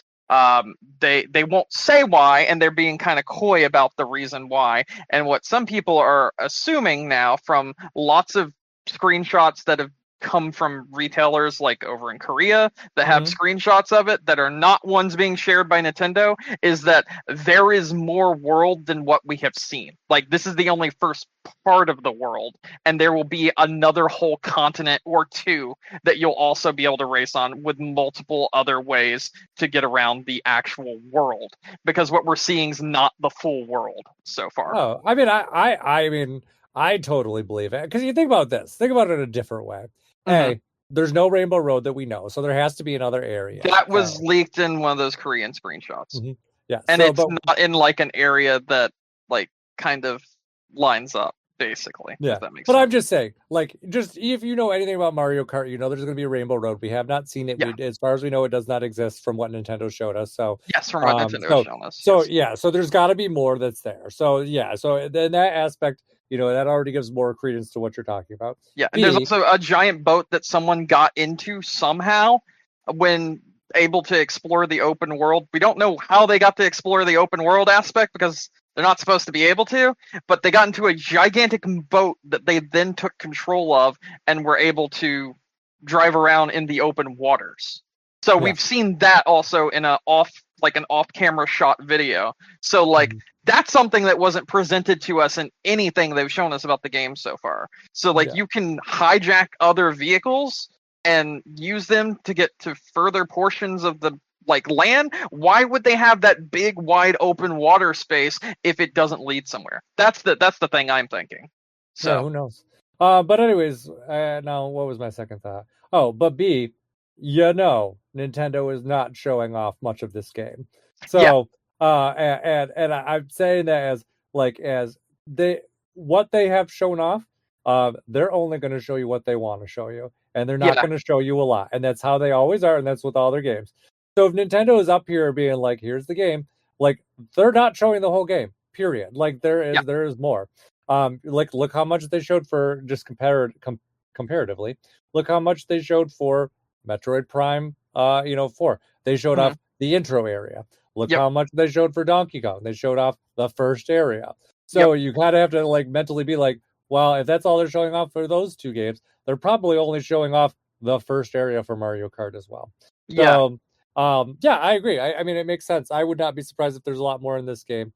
They won't say why, and they're being kind of coy about the reason why. And what some people are assuming now from lots of screenshots that have come from retailers like over in Korea that have screenshots of it that are not ones being shared by Nintendo is that there is more world than what we have seen. Like, this is the only first part of the world, and there will be another whole continent or two that you'll also be able to race on with multiple other ways to get around the actual world, because what we're seeing is not the full world so far. Oh, I mean, I totally believe it, because you think about this. Think about it in a different way. Hey, there's no Rainbow Road that we know, so there has to be another area. That was leaked in one of those Korean screenshots. Yeah, and it's not in like an area that like kind of lines up, basically. Yeah, if that makes but sense. I'm just saying, like, just if you know anything about Mario Kart, you know there's going to be a Rainbow Road. We have not seen it. Yeah. As far as we know, it does not exist from what Nintendo showed us. So yes, from what Nintendo has shown us. So yes. yeah, so there's got to be more that's there. So yeah, so in that aspect, that already gives more credence to what you're talking about. Yeah, and there's also a giant boat that someone got into somehow when able to explore the open world. We don't know how they got to explore the open world aspect because they're not supposed to be able to, but they got into a gigantic boat that they then took control of and were able to drive around in the open waters. So we've seen that also in an off-camera shot video. So like that's something that wasn't presented to us in anything they've shown us about the game so far. So like you can hijack other vehicles and use them to get to further portions of the land. Why would they have that big wide open water space if it doesn't lead somewhere? That's the thing I'm thinking. So yeah, who knows? But anyways, now what was my second thought? Oh, but B, Nintendo is not showing off much of this game. So and I'm saying that as what they have shown off, they're only going to show you what they want to show you, and they're not going to show you a lot, and that's how they always are, and that's with all their games. So if Nintendo is up here being like, here's the game, like they're not showing the whole game, period. Like there is more. Like look how much they showed for just comparatively. Look how much they showed for Metroid Prime 4. They showed off the intro area. Look how much they showed for Donkey Kong. They showed off the first area. So you kind of have to like mentally be like, well, if that's all they're showing off for those two games, they're probably only showing off the first area for Mario Kart as well. So, I agree. I mean, it makes sense. I would not be surprised if there's a lot more in this game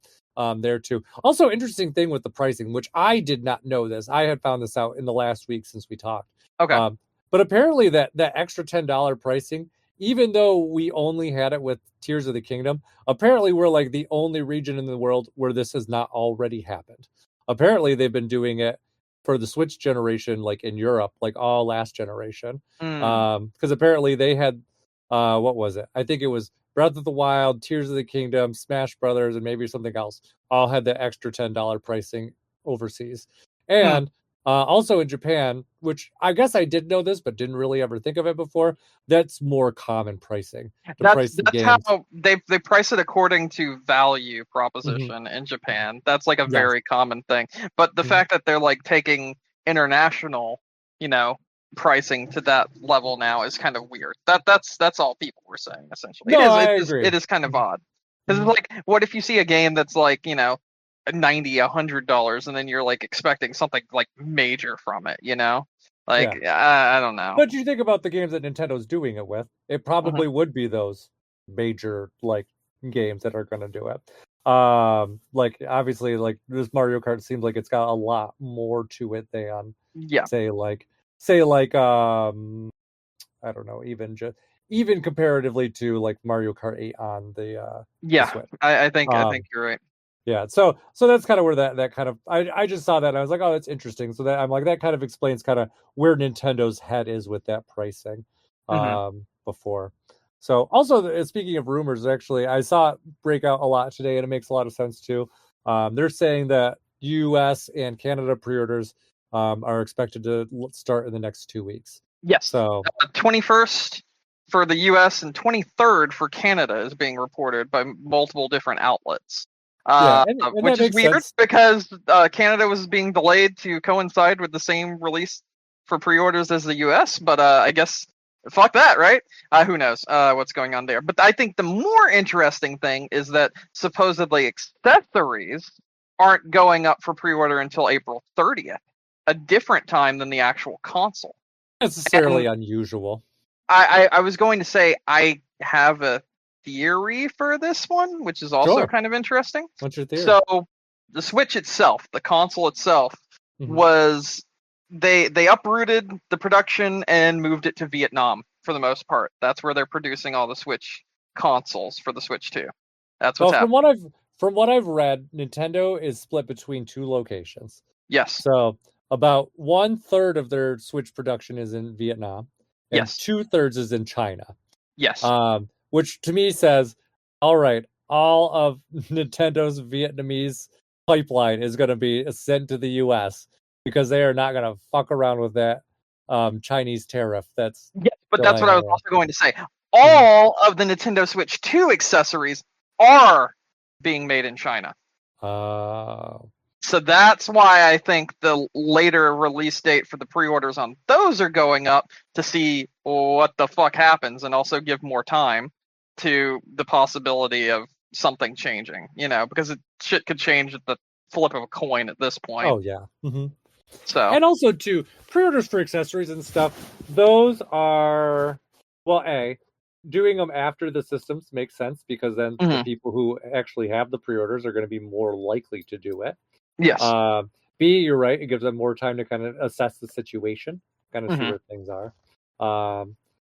there too. Also, interesting thing with the pricing, which I did not know this. I had found this out in the last week since we talked. Okay. But apparently that extra $10 pricing, even though we only had it with Tears of the Kingdom, apparently we're like the only region in the world where this has not already happened. Apparently they've been doing it for the Switch generation, like in Europe, like all last generation. Because apparently they had, what was it? I think it was Breath of the Wild, Tears of the Kingdom, Smash Brothers, and maybe something else. All had the extra $10 pricing overseas. And also in Japan, which I guess I did know this, but didn't really ever think of it before, that's more common pricing. That's how they price it according to value proposition in Japan. That's like a very common thing. But the fact that they're like taking international, pricing to that level now is kind of weird. That's all people were saying essentially. It is kind of odd. Because it's like, what if you see a game that's like, $90, $100, and then you're like expecting something like major from it, I don't know. But you think about the games that Nintendo's doing it with, it probably would be those major like games that are going to do it. Like obviously, like this Mario Kart seems like it's got a lot more to it than say like I don't know, even comparatively to like Mario Kart 8 on the Switch. I think you're right. Yeah, so that's kind of where that kind of I just saw that and I was like, oh, that's interesting. So that I'm like, that kind of explains kind of where Nintendo's head is with that pricing before. So also speaking of rumors, actually, I saw it break out a lot today, and it makes a lot of sense too. They're saying that U.S. and Canada pre-orders are expected to start in the next 2 weeks. Yes. So 21st for the U.S. and 23rd for Canada is being reported by multiple different outlets. and Which that is makes weird sense. because Canada was being delayed to coincide with the same release for pre-orders as the U.S. But I guess fuck that, right? Who knows what's going on there? But I think the more interesting thing is that supposedly accessories aren't going up for pre-order until April 30th, a different time than the actual console. Necessarily unusual. I was going to say I have a theory for this one, which is also kind of interesting. What's your theory? So the Switch itself, the console itself, was they uprooted the production and moved it to Vietnam for the most part. That's where they're producing all the Switch consoles for the Switch 2. That's what's happening. From what I've read, Nintendo is split between 2 locations. Yes. So about 1/3 of their Switch production is in Vietnam, and yes. 2/3 is in China. Yes. Which to me says, all right, all of Nintendo's Vietnamese pipeline is going to be sent to the U.S. because they are not going to fuck around with that Chinese tariff. But that's what I was also going to say. All of the Nintendo Switch 2 accessories are being made in China. So that's why I think the later release date for the pre-orders on those are going up to see what the fuck happens and also give more time to the possibility of something changing, because shit could change at the flip of a coin at this point. Oh, yeah. So, and also, too, pre-orders for accessories and stuff, those are, doing them after the systems makes sense because then the people who actually have the pre-orders are going to be more likely to do it. Yes. B, you're right. It gives them more time to kind of assess the situation, kind of see where things are.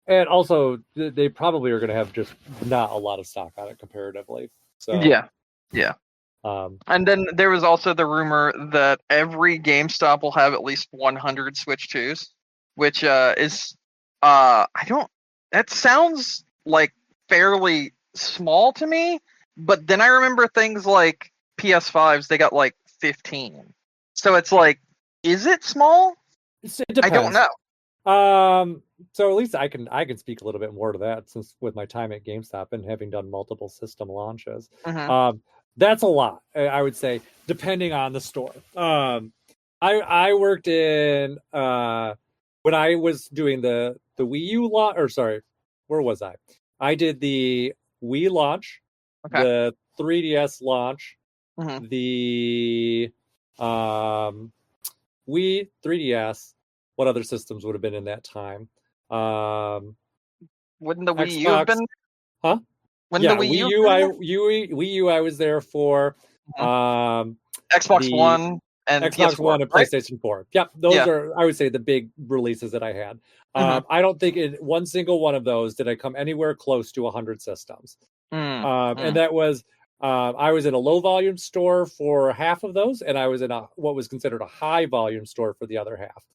And also, they probably are going to have just not a lot of stock on it comparatively. So yeah. And then there was also the rumor that every GameStop will have at least 100 Switch 2s, which is that sounds like fairly small to me. But then I remember things like PS5s, they got like 15. So it's like, is it small? It depends. I don't know. So at least I can speak a little bit more to that since with my time at GameStop and having done multiple system launches. That's a lot, I would say, depending on the store. I worked in when I was doing the Wii U launch, or sorry, where was I? I did the Wii launch, the 3DS launch, the Wii 3DS. What other systems would have been in that time? Wouldn't the Wii Xbox, U have been? Huh? Wouldn't the Wii U I was there for. Xbox One and Xbox PS4, One and right? PlayStation 4. Yep, those are, I would say, the big releases that I had. I don't think in one single one of those did I come anywhere close to 100 systems. And that was, I was in a low volume store for half of those, and I was in what was considered a high volume store for the other half.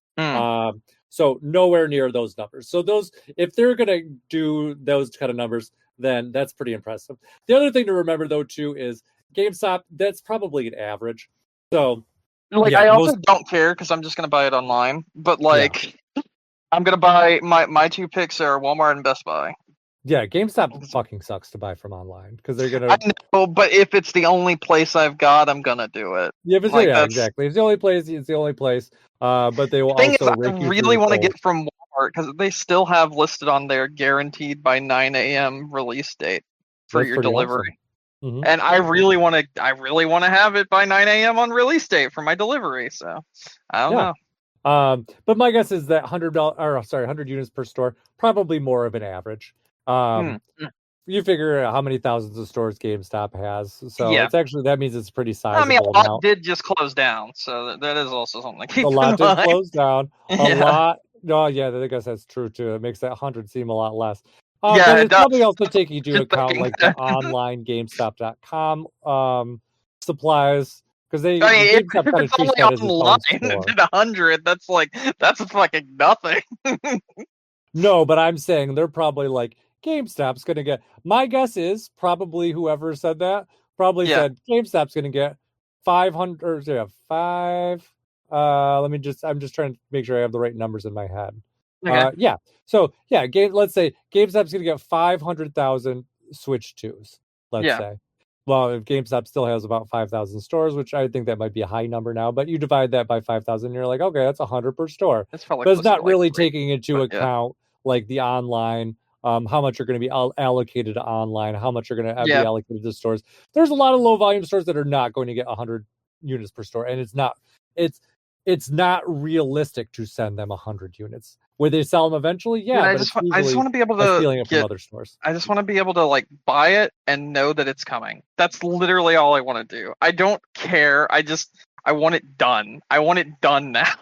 So nowhere near those numbers. So those, if they're going to do those kind of numbers, then that's pretty impressive. The other thing to remember, though, too, is GameStop, that's probably an average. So, I also don't care because I'm just going to buy it online. But, I'm going to buy my 2 picks are Walmart and Best Buy. Yeah, GameStop fucking sucks to buy from online because they're going to. I know, but if it's the only place I've got, I'm going to do it. Yeah, exactly. It's the only place. It's the only place. But they will also. I really want to get from Walmart because they still have listed on there guaranteed by 9 a.m. release date for your delivery. Awesome. And I really want to have it by 9 a.m. on release date for my delivery. So I don't know. But my guess is that 100 units per store, probably more of an average. You figure out how many thousands of stores GameStop has. So it's actually, that means it's pretty sizable. I mean, a lot did just close down. So that is also something to keep in mind. A lot did close down. A lot. Oh, yeah, I guess that's true too. It makes that 100 seem a lot less. But it's probably also taking into account like the online GameStop.com supplies because they. I mean, if it's only online at 100, that's fucking nothing. No, but I'm saying they're probably like GameStop's going to get. My guess is probably whoever said that said GameStop's going to get 500 or 5. I'm just trying to make sure I have the right numbers in my head. Okay. Yeah. So yeah, let's say GameStop's gonna get 500,000 Switch 2s. Let's Yeah. say. Well, if GameStop still has about 5,000 stores, which I think that might be a high number now, but you divide that by 5,000, you're like, okay, that's 100 per store. It's probably But it's closer to not like really 3, taking into but yeah. account like the online, how much are going to be allocated to online, how much are going to be Yeah. allocated to stores. There's a lot of low volume stores that are not going to get 100 units per store, and it's not realistic to send them 100 units. Will they sell them eventually? Yeah, Dude, but I just want to be able stealing to it from other stores. I just want to be able to like buy it and know that it's coming. That's literally all I want to do. I don't care. I want it done. I want it done now.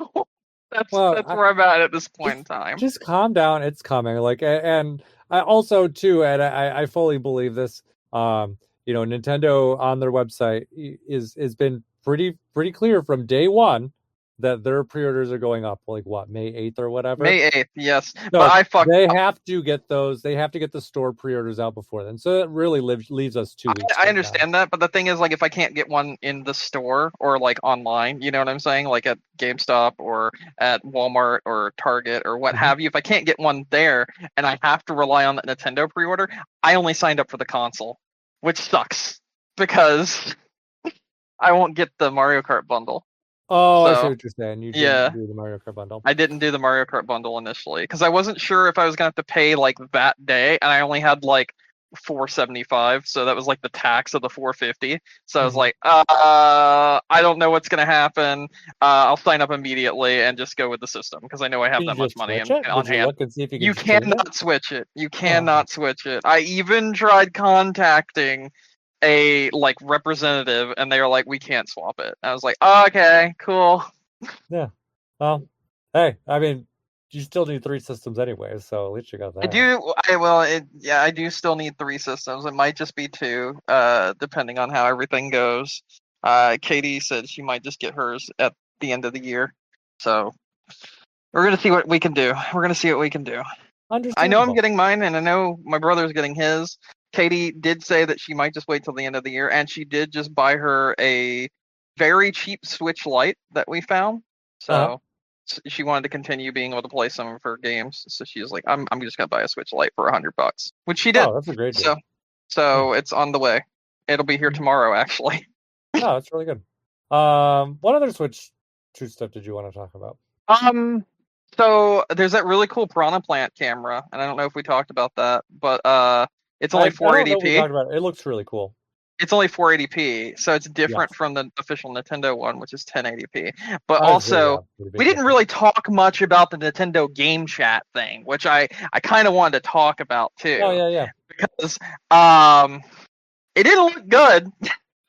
That's where I'm at this point in time. Just calm down. It's coming. Like, and I also too, and I fully believe this. Nintendo on their website is been pretty clear from day one that their pre-orders are going up. Like what, May 8th or whatever? May 8th, yes. So but I fucked They up. have to get those. They have to get the store pre-orders out before then. So it really leaves us 2 weeks. I understand that, but the thing is, like, if I can't get one in the store or like online, you know what I'm saying, like at GameStop or at Walmart or Target or what have you, if I can't get one there and I have to rely on the Nintendo pre-order, I only signed up for the console, which sucks because I won't get the Mario Kart bundle. Oh, I see what you're saying. You didn't do the Mario Kart bundle. I didn't do the Mario Kart bundle initially because I wasn't sure if I was gonna have to pay like that day, and I only had like $475, so that was like the tax of the $450. So I was like, I don't know what's gonna happen. I'll sign up immediately and just go with the system because I know I have that much money on hand. You cannot switch it. You cannot switch it. I even tried contacting a like representative and they were like, we can't swap it. I was like, oh, okay, cool. Yeah. Well, hey, I mean, you still need 3 systems anyway, so at least you got that. I do still need 3 systems. It might just be 2, depending on how everything goes. Katie said she might just get hers at the end of the year. So we're gonna see what we can do. I know I'm getting mine, and I know my brother's getting his. Katie did say that she might just wait till the end of the year, and she did just buy her a very cheap Switch Lite that we found. So she wanted to continue being able to play some of her games. So she was like, "I'm just gonna buy a Switch Lite for $100," which she did. Oh, that's a great deal. So it's on the way. It'll be here tomorrow, actually. Oh, that's really good. What other Switch 2 stuff did you want to talk about? So there's that really cool Piranha Plant camera, and I don't know if we talked about that, but it's only 480p. It looks really cool. It's only 480p, so it's different from the official Nintendo one, which is 1080p. But also, we didn't really talk much about the Nintendo Game Chat thing, which I kind of wanted to talk about too. Oh yeah. Because it didn't look good.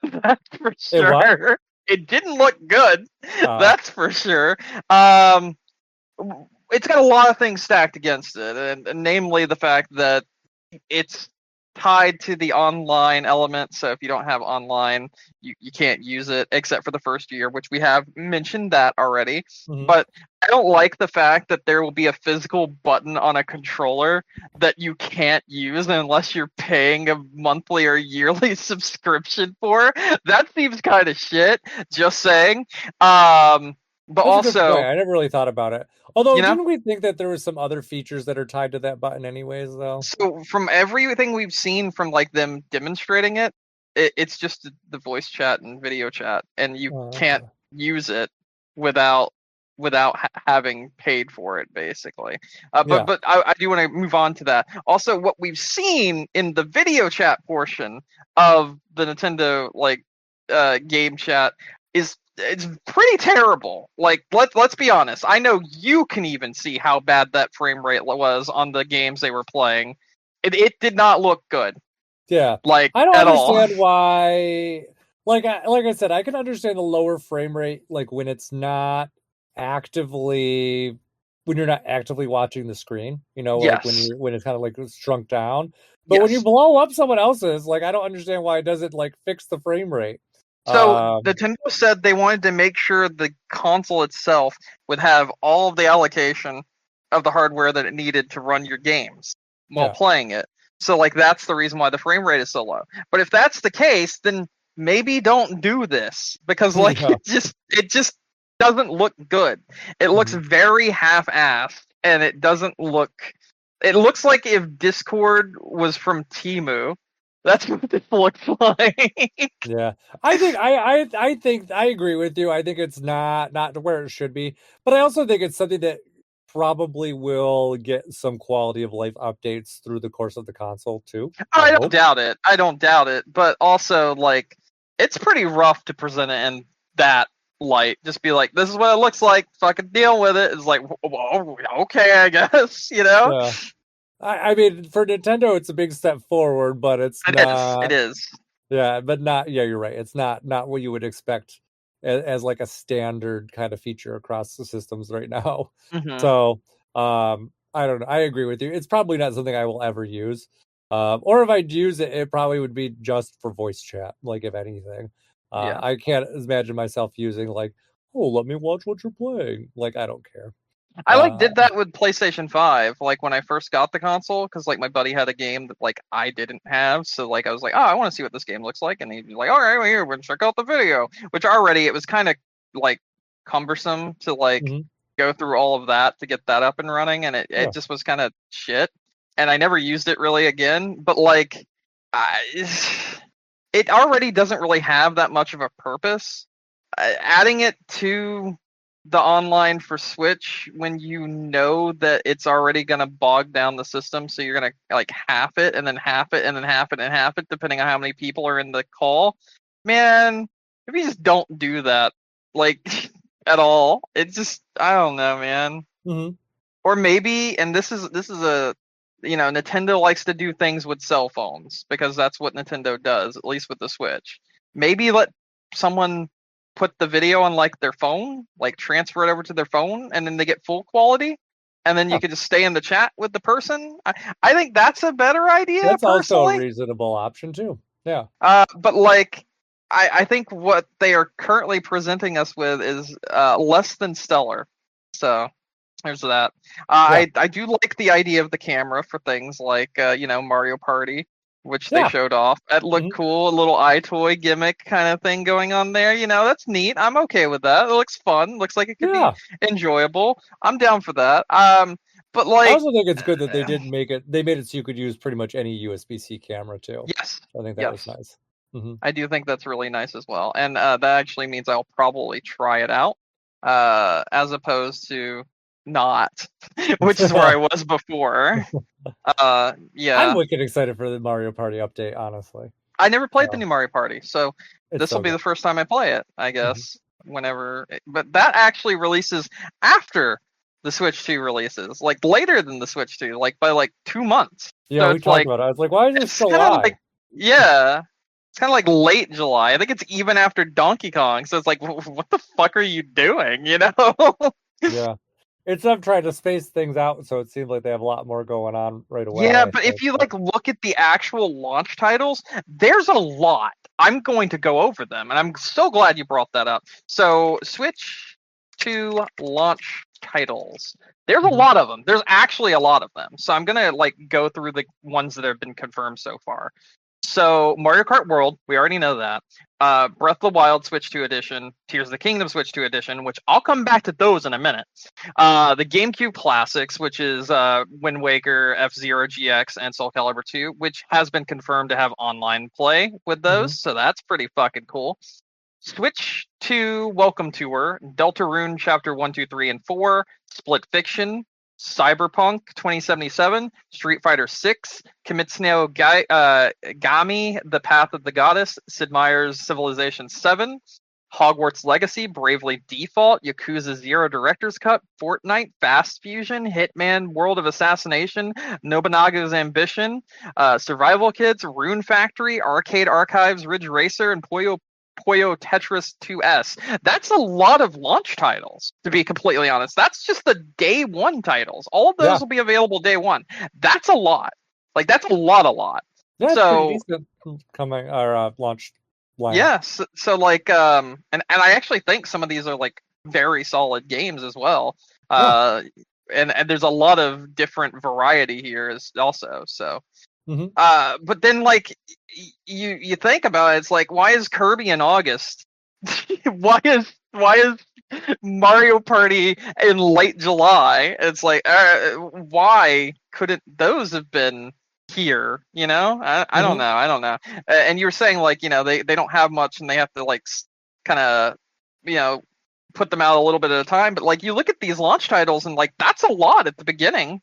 That's for sure. It didn't look good. That's for sure. It's got a lot of things stacked against it, and namely the fact that it's tied to the online element. So if you don't have online, you can't use it except for the first year, which we have mentioned that already. But I don't like the fact that there will be a physical button on a controller that you can't use unless you're paying a monthly or yearly subscription for. That seems kind of shit, just saying. But also, I never really thought about it. Although, didn't we think that there was some other features that are tied to that button anyways, though? So from everything we've seen from like them demonstrating it, it's just the voice chat and video chat, and you can't use it without having paid for it, basically. But I do want to move on to that. Also, what we've seen in the video chat portion of the Nintendo game chat it's pretty terrible. Like, let's be honest. I know you can even see how bad that frame rate was on the games they were playing. It did not look good. Yeah, I don't understand why. Like I said, I can understand the lower frame rate, like when it's not actively, when you're not actively watching the screen. Like when it's kind of like shrunk down. But when you blow up someone else's, like I don't understand why it doesn't like fix the frame rate. So Nintendo said they wanted to make sure the console itself would have all of the allocation of the hardware that it needed to run your games while playing it. So that's the reason why the frame rate is so low. But if that's the case, then maybe don't do this because it just doesn't look good. It looks Mhm. very half-assed, and it doesn't look. It looks like if Discord was from Temu. That's what this looks like. Yeah, I think I agree with you. I think it's not where it should be, but I also think it's something that probably will get some quality of life updates through the course of the console too. I I don't hope. doubt it. I don't doubt it. But also, like, it's pretty rough to present it in that light. Just be like, this is what it looks like. Fucking deal with it. It's like, well, okay, I guess. You know? Yeah, I mean, for Nintendo, it's a big step forward, but it's It is. It not. is. Yeah, but not. Yeah, you're right. It's not what you would expect as like a standard kind of feature across the systems right now. Hmm. So, I don't know. I agree with you. It's probably not something I will ever use. Or if I'd use it, it probably would be just for voice chat, like if anything. Yeah. I can't imagine myself using like, oh, let me watch what you're playing. Like, I don't care. I like Uh, did that with PlayStation 5, like when I first got the console, because like my buddy had a game that like I didn't have, so like I was like, oh, I want to see what this game looks like, and he'd be like, all right, well, here, we'll check out the video. Which already it was kind of like cumbersome to like mhm, go through all of that to get that up and running, and it yeah. just was kind of shit, and I never used it really again. But like, I, it already doesn't really have that much of a purpose. Adding it to the online for Switch when you know that it's already going to bog down the system, so you're going to like half it and then half it and then half it and half it depending on how many people are in the call. Man, if you just don't do that like at all, it just I don't know, man. Mhm. Or maybe, and this is a Nintendo likes to do things with cell phones because that's what Nintendo does, at least with the Switch. Maybe let someone put the video on like their phone, like transfer it over to their phone, and then they get full quality, and then you Yeah, can just stay in the chat with the person. I think that's a better idea that's also a personally. reasonable option too. Yeah. But like, I think what they are currently presenting us with is less than stellar. So there's that. Yeah. I do like the idea of the camera for things like Mario Party, which they Yeah. showed off. That looked Mhm. cool, a little iToy gimmick kind of thing going on there. That's neat. I'm okay with that. It looks fun. Looks like it could be Yeah. enjoyable. I'm down for that. But I like, also think it's good that they uh, did make it. They made it so you could use pretty much any USB-C camera too. yes, I think that was yes, nice. Hmm. I do think that's really nice as well, and that actually means I'll probably try it out, as opposed to not, which is where I was before. I'm Yeah. wicked excited for the Mario Party update. Honestly, I never played the uh, new Mario Party, so it's this will so be good. the first time I play it, I Mhm. guess. Whenever, but that actually releases after the Switch 2 releases, like later than the Switch 2, like by like 2 months. Yeah, So we it's talked like about it. I was like, why is it it's kind of July? like yeah, it's kind of like late July. I think it's even after Donkey Kong. So it's like, what the fuck are you doing? Yeah, it's them trying to space things out, so it seems like they have a lot more going on right away. Yeah, I but if think, you but like look at the actual launch titles, there's a lot. I'm going to go over them, and I'm so glad you brought that up. So, Switch 2 launch titles. There's a mhm. lot of them. There's actually a lot of them. So I'm gonna like go through the ones that have been confirmed so far. So Mario Kart World, we already know that. Breath of the Wild Switch 2 Edition, Tears of the Kingdom Switch 2 Edition, which I'll come back to those in a minute. The GameCube Classics, which is Wind Waker, F-Zero GX, and Soul Calibur 2, which has been confirmed to have online play with those, Mhm. so that's pretty fucking cool. Switch 2 Welcome Tour, Deltarune Chapter 1, 2, 3, and 4, Split Fiction, Cyberpunk 2077, Street Fighter 6, Kimetsu no Gami, The Path of the Goddess, Sid Meier's Civilization 7, Hogwarts Legacy, Bravely Default, Yakuza 0 Director's Cut, Fortnite, Fast Fusion, Hitman, World of Assassination, Nobunaga's Ambition, Survival Kids, Rune Factory, Arcade Archives, Ridge Racer, and Puyo Tetris 2S. That's a lot of launch titles, to be completely honest. That's just the day one titles. All of those Yeah, will be available day one. That's a lot. Like, that's a lot. yeah, it's pretty So, decent coming or launch lineup. yeah, so like, and I actually think some of these are like very solid games as well. Yeah. Uh, and there's a lot of different variety here as also. So, Hmm. but then like you think about it, it's like, why is Kirby in August? Why is Mario Party in late July. It's like, why couldn't those have been here? You know, I don't Mhm. know. I don't know. And you were saying like, you know, they don't have much and they have to like kind of, you know, put them out a little bit at a time. But like, you look at these launch titles and like that's a lot at the beginning.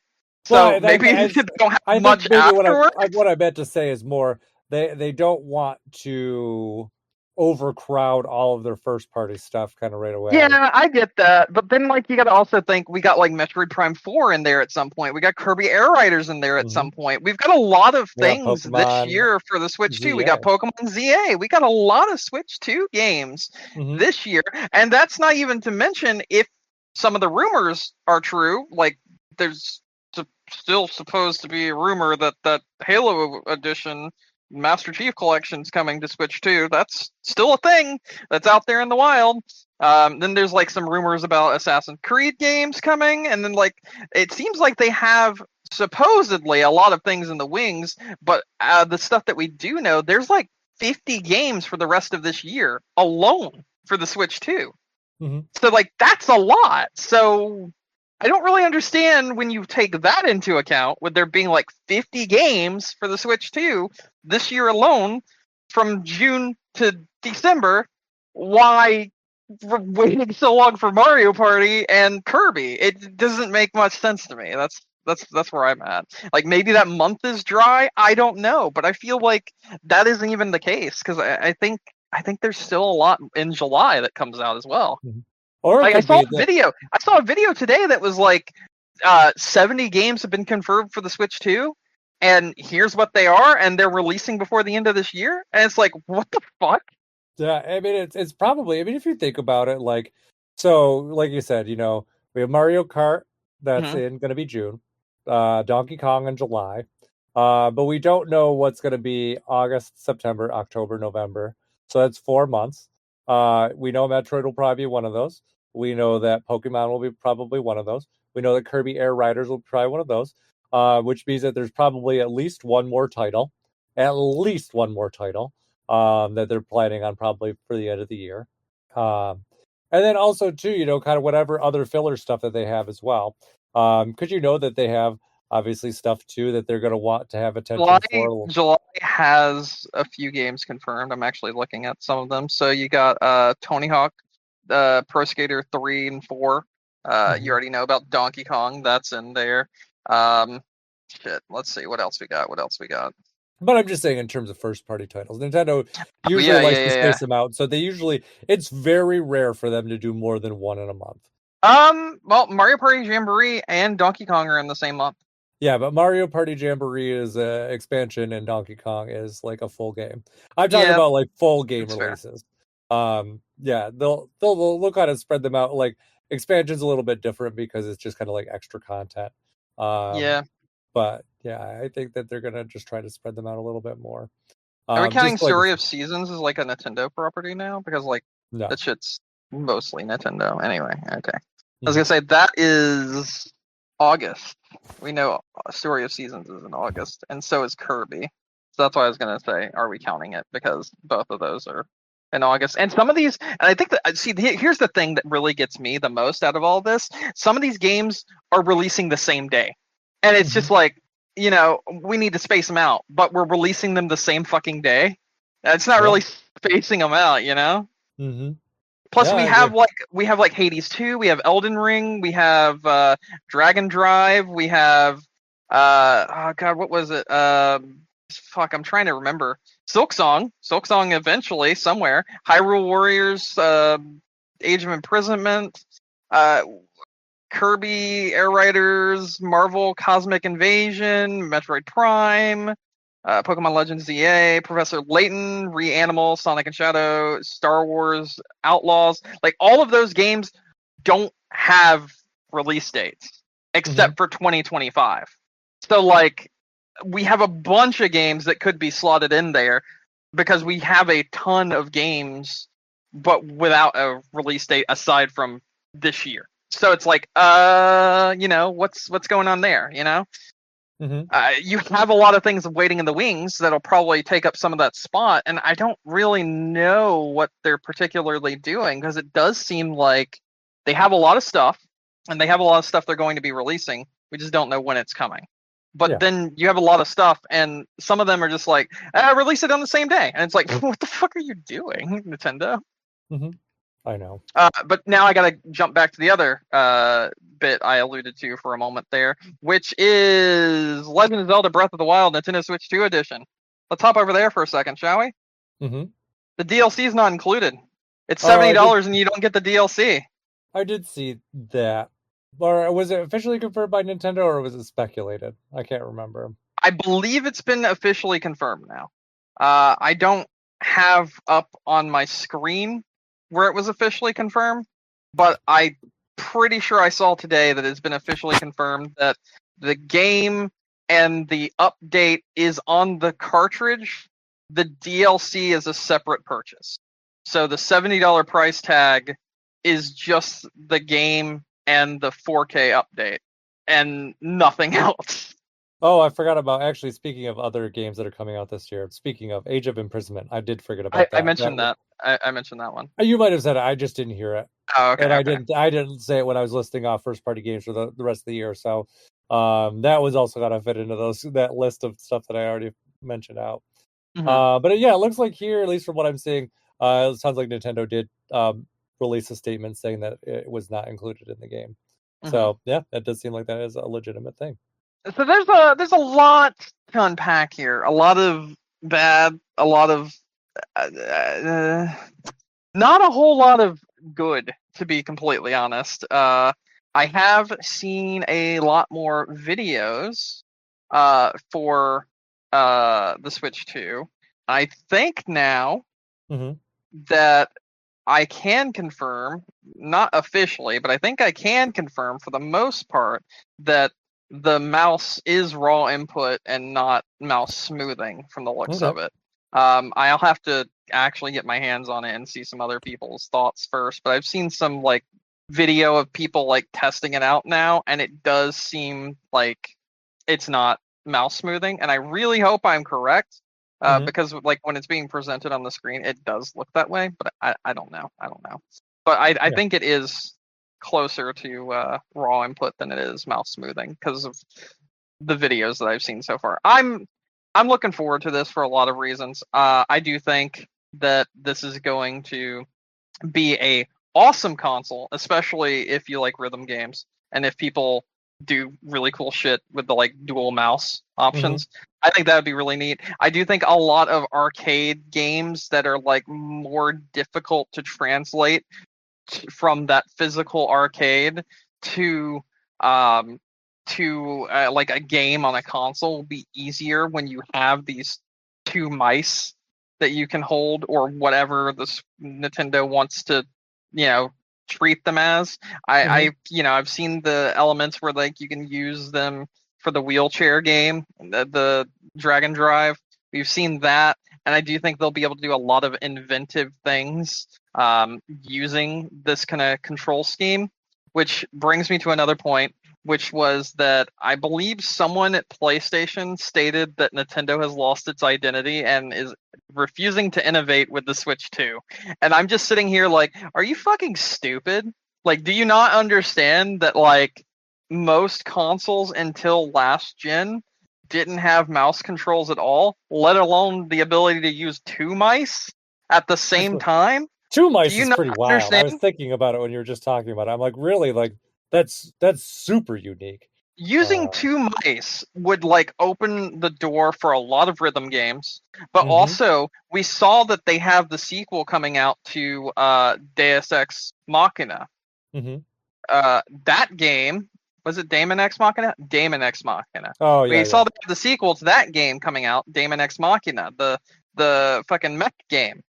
Well, So maybe they don't have I think much maybe afterward. what I meant to say is more they don't want to overcrowd all of their first party stuff kind of right away. Yeah, I get that, but then like you got to also think we got like Metroid Prime 4 in there at some point. We got Kirby Air Riders in there at some point. We've got a lot of We got things this Pokemon year for the Switch 2. We got ZA. Pokemon ZA. We got a lot of Switch 2 games Mhm. this year, and that's not even to mention if some of the rumors are true. Like there's still supposed to be a rumor that that Halo edition Master Chief Collection's coming to Switch 2. That's still a thing that's out there in the wild. Then there's like some rumors about Assassin's Creed games coming, and then like it seems like they have supposedly a lot of things in the wings, but the stuff that we do know, there's like 50 games for the rest of this year alone for the Switch 2. Mhm. So like that's a lot. So I don't really understand when you take that into account, with there being like 50 games for the Switch 2 this year alone from June to December, why we're waiting so long for Mario Party and Kirby. It doesn't make much sense to me. That's where I'm at. Like maybe that month is dry. I don't know, but I feel like that isn't even the case because I think there's still a lot in July that comes out as well. Mhm. Or it Like I could saw be a that video. I saw a video today that was like 70 games have been confirmed for the Switch 2, and here's what they are, and they're releasing before the end of this year. And it's like, what the fuck? yeah, I mean it's probably, I mean if you think about it, like, so like you said, you know, we have Mario Kart that's Mhm. in going to be June, Donkey Kong in July. But we don't know what's going to be August, September, October, November. So that's 4 months. We know Metroid will probably be one of those. We know that Pokemon will be probably one of those. We know that Kirby Air Riders will be probably one of those. Which means that there's probably at least one more title, that they're planning on probably for the end of the year. Um, and then also too, you know, kind of whatever other filler stuff that they have as well. Because you know that they have obviously stuff too that they're going to want to have July attention for. July has a few games confirmed. I'm actually looking at some of them. So you got Tony Hawk, Pro Skater 3 and 4. You already know about Donkey Kong. That's in there. Shit. Let's see what else we got. But I'm just saying in terms of first party titles, Nintendo Oh, usually yeah, likes yeah, to yeah, yeah. space them out. So it's very rare for them to do more than one in a month. Well, Mario Party Jamboree and Donkey Kong are in the same month. Yeah, but Mario Party Jamboree is an expansion and Donkey Kong is like a full game. I'm talking Yeah, about like full game that's fair. releases. Yeah, they'll kind of spread them out. Like expansion's a little bit different because it's just kind of like extra content. Yeah. But yeah, I think that they're gonna just try to spread them out a little bit more. Are we counting Just like Story of Seasons as like a Nintendo property now? Because like no. that shit's mostly Nintendo. Anyway, okay. I was Mhm. gonna say that is August. We know Story of Seasons is in August, and so is Kirby. So that's why I was gonna say, are we counting it? Because both of those are in August. And some of these, and I think that here's the thing that really gets me the most out of all this. Some of these games are releasing the same day, and it's just like, you know, we need to space them out, but we're releasing them the same fucking day. It's not really spacing them out, you know. Mm-hmm. Plus, Yeah, we I have agree. like Hades 2, we have Elden Ring, we have Dragon Drive, we have oh god, what was it? Fuck, I'm trying to remember. Silk Song eventually somewhere. Hyrule Warriors, Age of Imprisonment, uh, Kirby Air Riders, Marvel Cosmic Invasion, Metroid Prime, Pokemon Legends ZA, Professor Layton, Reanimal, Sonic and Shadow, Star Wars Outlaws. Like all of those games don't have release dates except for 2025. So like we have a bunch of games that could be slotted in there because we have a ton of games but without a release date aside from this year. So it's like, you know, what's going on there, you know? You have a lot of things waiting in the wings that'll probably take up some of that spot, and I don't really know what they're particularly doing because it does seem like they have a lot of stuff, and they have a lot of stuff they're going to be releasing. We just don't know when it's coming. But then you have a lot of stuff, and some of them are just like, release it on the same day. And it's like, what the fuck are you doing, Nintendo? Mm-hmm. I know. But now I gotta jump back to the other bit I alluded to for a moment there, which is Legend of Zelda Breath of the Wild Nintendo Switch 2 Edition. Let's hop over there for a second, shall we? Mm-hmm. The DLC is not included. It's $70 and you don't get the DLC. I did see that. Or was it officially confirmed by Nintendo, or was it speculated? I can't remember. I believe it's been officially confirmed now. I don't have up on my screen where it was officially confirmed, but I'm pretty sure I saw today that it's been officially confirmed that the game and the update is on the cartridge. The DLC is a separate purchase. So the $70 price tag is just the game and the 4K update and nothing else. Oh, I forgot about, actually, speaking of other games that are coming out this year, speaking of Age of Imprisonment, I did forget about that. I mentioned that. I mentioned that one. You might have said it, I just didn't hear it. Oh, okay. And okay. I didn't say it when I was listing off first party games for the rest of the year. So that was also gotta fit into that list of stuff that I already mentioned out. Mm-hmm. But yeah, it looks like here, at least from what I'm seeing, it sounds like Nintendo did release a statement saying that it was not included in the game. Mm-hmm. So yeah, that does seem like that is a legitimate thing. So there's a lot to unpack here. A lot of bad, a lot of not a whole lot of good, to be completely honest. I have seen a lot more videos for the Switch 2. I think now that I can confirm, not officially, but I think I can confirm for the most part that the mouse is raw input and not mouse smoothing from the looks of it. I'll have to actually get my hands on it and see some other people's thoughts first, but I've seen some like video of people like testing it out now, and it does seem like it's not mouse smoothing, and I really hope I'm correct, because like when it's being presented on the screen, it does look that way, but I don't know. But I think it is closer to raw input than it is mouse smoothing because of the videos that I've seen so far. I'm looking forward to this for a lot of reasons. I do think that this is going to be a awesome console, especially if you like rhythm games and if people do really cool shit with the like dual mouse options. I think that would be really neat. I do think a lot of arcade games that are like more difficult to translate from that physical arcade to like a game on a console will be easier when you have these two mice that you can hold, or whatever this Nintendo wants to, treat them as. I've seen the elements where like you can use them for the wheelchair game, the Dragon Drive. We've seen that, and I do think they'll be able to do a lot of inventive things using this kind of control scheme, which brings me to another point, which was that I believe someone at PlayStation stated that Nintendo has lost its identity and is refusing to innovate with the Switch 2. And I'm just sitting here like, are you fucking stupid? Like, do you not understand that, like, most consoles until last gen didn't have mouse controls at all, let alone the ability to use two mice at the same time? Two mice is pretty wild. I was thinking about it when you were just talking about it. I'm like, really? Like, that's super unique. Using two mice would like open the door for a lot of rhythm games, but also we saw that they have the sequel coming out to Deus Ex Machina. That game, was it Daemon X Machina? Daemon X Machina. Oh yeah. We saw the sequel to that game coming out, Daemon X Machina, the fucking mech game.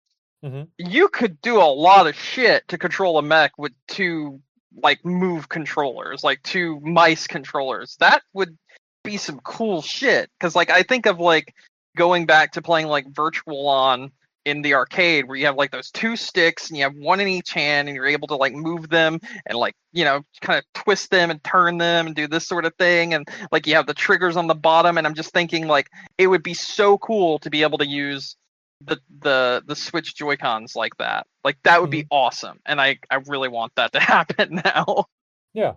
You could do a lot of shit to control a mech with two like move controllers, like two mice controllers. That would be some cool shit, because like I think of like going back to playing like Virtual On in the arcade, where you have like those two sticks and you have one in each hand and you're able to like move them and like, kind of twist them and turn them and do this sort of thing, and like you have the triggers on the bottom. And I'm just thinking like it would be so cool to be able to use the Switch Joy-Cons like that. Like that would be awesome, and I really want that to happen now. Yeah,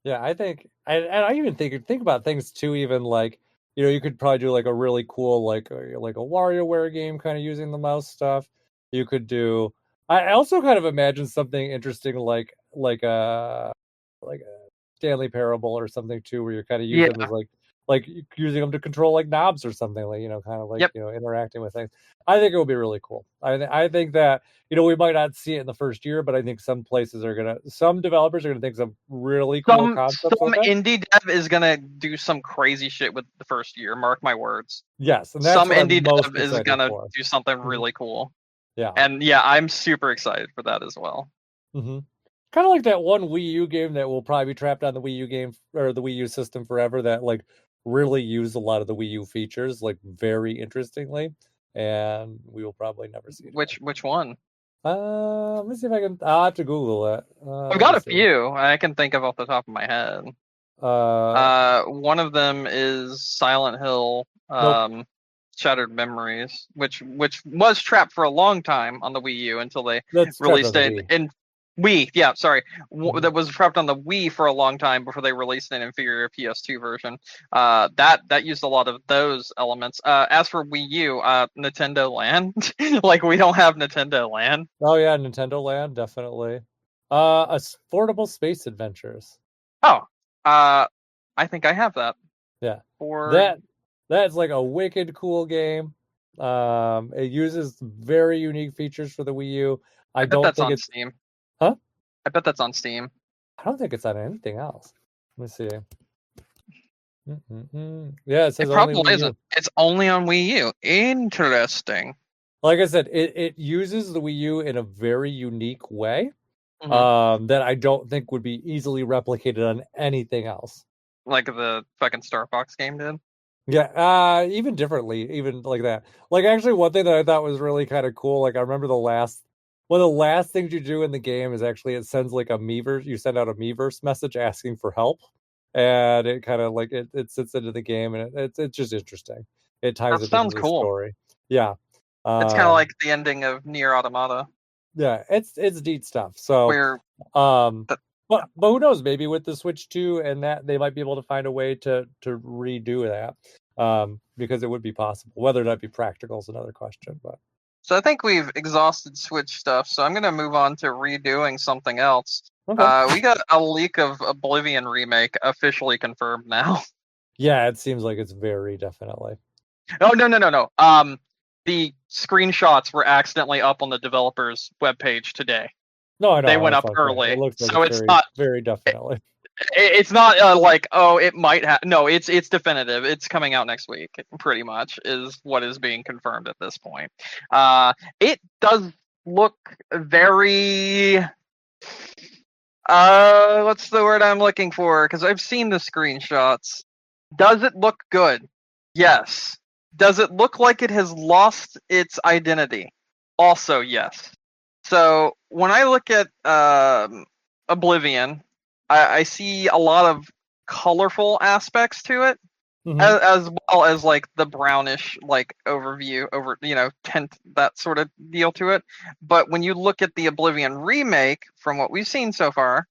I think, and I even think about things too. Even like, you could probably do like a really cool like a WarioWare game, kind of using the mouse stuff. You could do. I also kind of imagine something interesting like a Stanley Parable or something too, where you're kind of using them as like using them to control like knobs or something, like kind of like interacting with things. I think it would be really cool. I think that we might not see it in the first year, but I think some developers are gonna think some really cool concepts. Some indie dev is gonna do some crazy shit with the first year. Mark my words. Yes, and that's some what indie dev is gonna do something really cool. Yeah, and yeah, I'm super excited for that as well. Mm-hmm. Kind of like that one Wii U game that will probably be trapped on the Wii U game or the Wii U system forever, that like really used a lot of the Wii U features like very interestingly, and we will probably never see it. Which one? Let me see if I can. I'll have to Google it. I've got a few I can think of off the top of my head. One of them is Silent Hill. Nope. Shattered Memories, which was trapped for a long time on the Wii U until they released it in Wii. Yeah, sorry, that was trapped on the Wii for a long time before they released an inferior PS2 version. That used a lot of those elements. As for Wii U, Nintendo Land, like we don't have Nintendo Land. Oh yeah, Nintendo Land, definitely. Affordable Space Adventures. Oh, I think I have that. Yeah, for that's like a wicked cool game. It uses very unique features for the Wii U. I bet that's on Steam. Huh? I bet that's on Steam. I don't think it's on anything else. Let me see. Yeah, it says it probably isn't. It's only on Wii U. Interesting. Like I said, it uses the Wii U in a very unique way, that I don't think would be easily replicated on anything else. Like the fucking Star Fox game did? Yeah, even differently, even like that. Like actually one thing that I thought was really kind of cool, like I remember one of the last things you do in the game is actually it sends like a Miiverse, you send out a Miiverse message asking for help. And it kind of like it sits into the game, and it's just interesting. It ties it into the story. Yeah. It's kind of like the ending of Nier Automata. Yeah, it's neat stuff. So but who knows? Maybe with the Switch 2 and that they might be able to find a way to redo that, because it would be possible. Whether that be practical is another question. But so I think we've exhausted Switch stuff. So I'm going to move on to redoing something else. Okay. We got a leak of Oblivion remake officially confirmed now. Yeah, it seems like it's very definitely. Oh no. The screenshots were accidentally up on the developer's webpage today. No, I know. They went up early, so it's not very definitely. It's not like, oh, it might have. No, it's definitive. It's coming out next week. Pretty much is what is being confirmed at this point. It does look very. What's the word I'm looking for? Because I've seen the screenshots. Does it look good? Yes. Does it look like it has lost its identity? Also, yes. So when I look at Oblivion, I see a lot of colorful aspects to it, as well as like the brownish like overview over tint, that sort of deal to it. But when you look at the Oblivion remake, from what we've seen so far,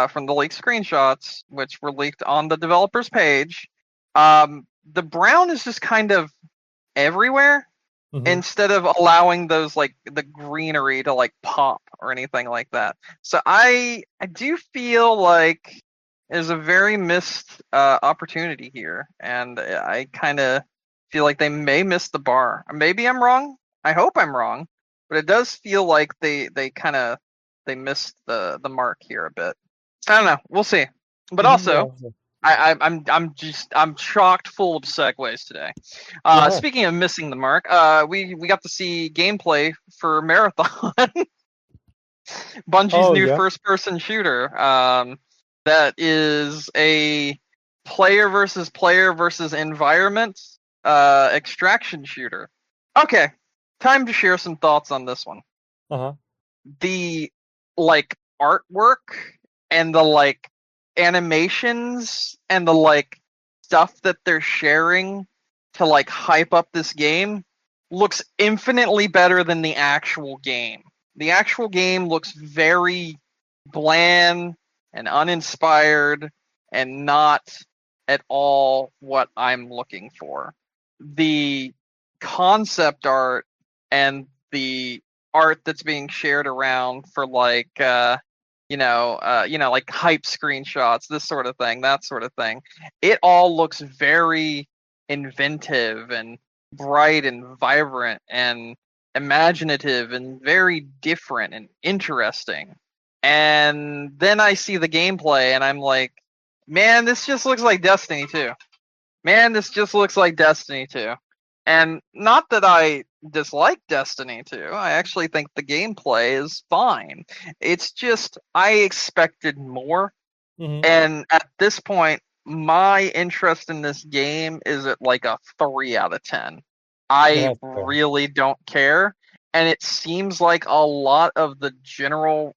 from the leaked screenshots, which were leaked on the developer's page, the brown is just kind of everywhere. Instead of allowing those like the greenery to like pop or anything like that. So I do feel like there's a very missed opportunity here, and I kind of feel like they may miss the bar. Maybe I'm wrong. I hope I'm wrong, but it does feel like they missed the mark here a bit. I don't know. We'll see. But also, I'm chocked full of segues today. Speaking of missing the mark, we got to see gameplay for Marathon, Bungie's new first-person shooter. That is a player versus environment extraction shooter. Okay, time to share some thoughts on this one. The like artwork and the like animations and the like stuff that they're sharing to like hype up this game looks infinitely better than the actual game. The actual game looks very bland and uninspired and not at all what I'm looking for. The concept art and the art that's being shared around for like like hype screenshots, this sort of thing, that sort of thing. It all looks very inventive and bright and vibrant and imaginative and very different and interesting. And then I see the gameplay and I'm like, man, this just looks like Destiny 2. Man, this just looks like Destiny 2. And not that I dislike Destiny 2. I actually think the gameplay is fine. It's just I expected more. Mhm. And at this point, my interest in this game is at like a 3 out of 10. I Yeah, that's fair. really don't care. And it seems like a lot of the general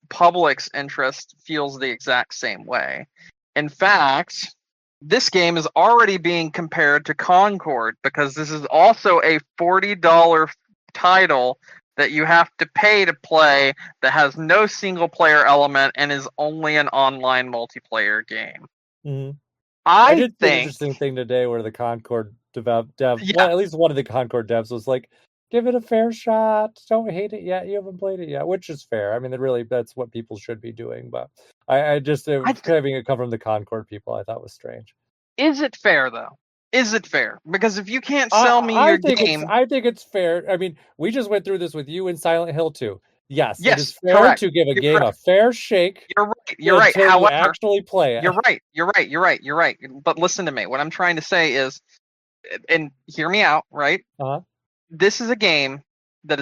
public's interest feels the exact same way. In fact, this game is already being compared to Concord because this is also a $40 title that you have to pay to play that has no single player element and is only an online multiplayer game. Mhm. I I did see an think interesting thing today where the Concord dev, Yeah. well, at least one of the Concord devs was like, "Give it a fair shot. Don't hate it yet. You haven't played it yet," which is fair. I mean, that's what people should be doing. But I just having it come from the Concord people, I thought was strange. Is it fair though? Is it fair? Because if you can't sell me your game, I think it's fair. I mean, we just went through this with you in Silent Hill 2. Yes, it is yes, fair correct. to give a You're game a correct. fair shake. You're right. You're right. Until you However, actually play it. You're right. But listen to me. What I'm trying to say is, and hear me out, right? Uh-huh. This is a game that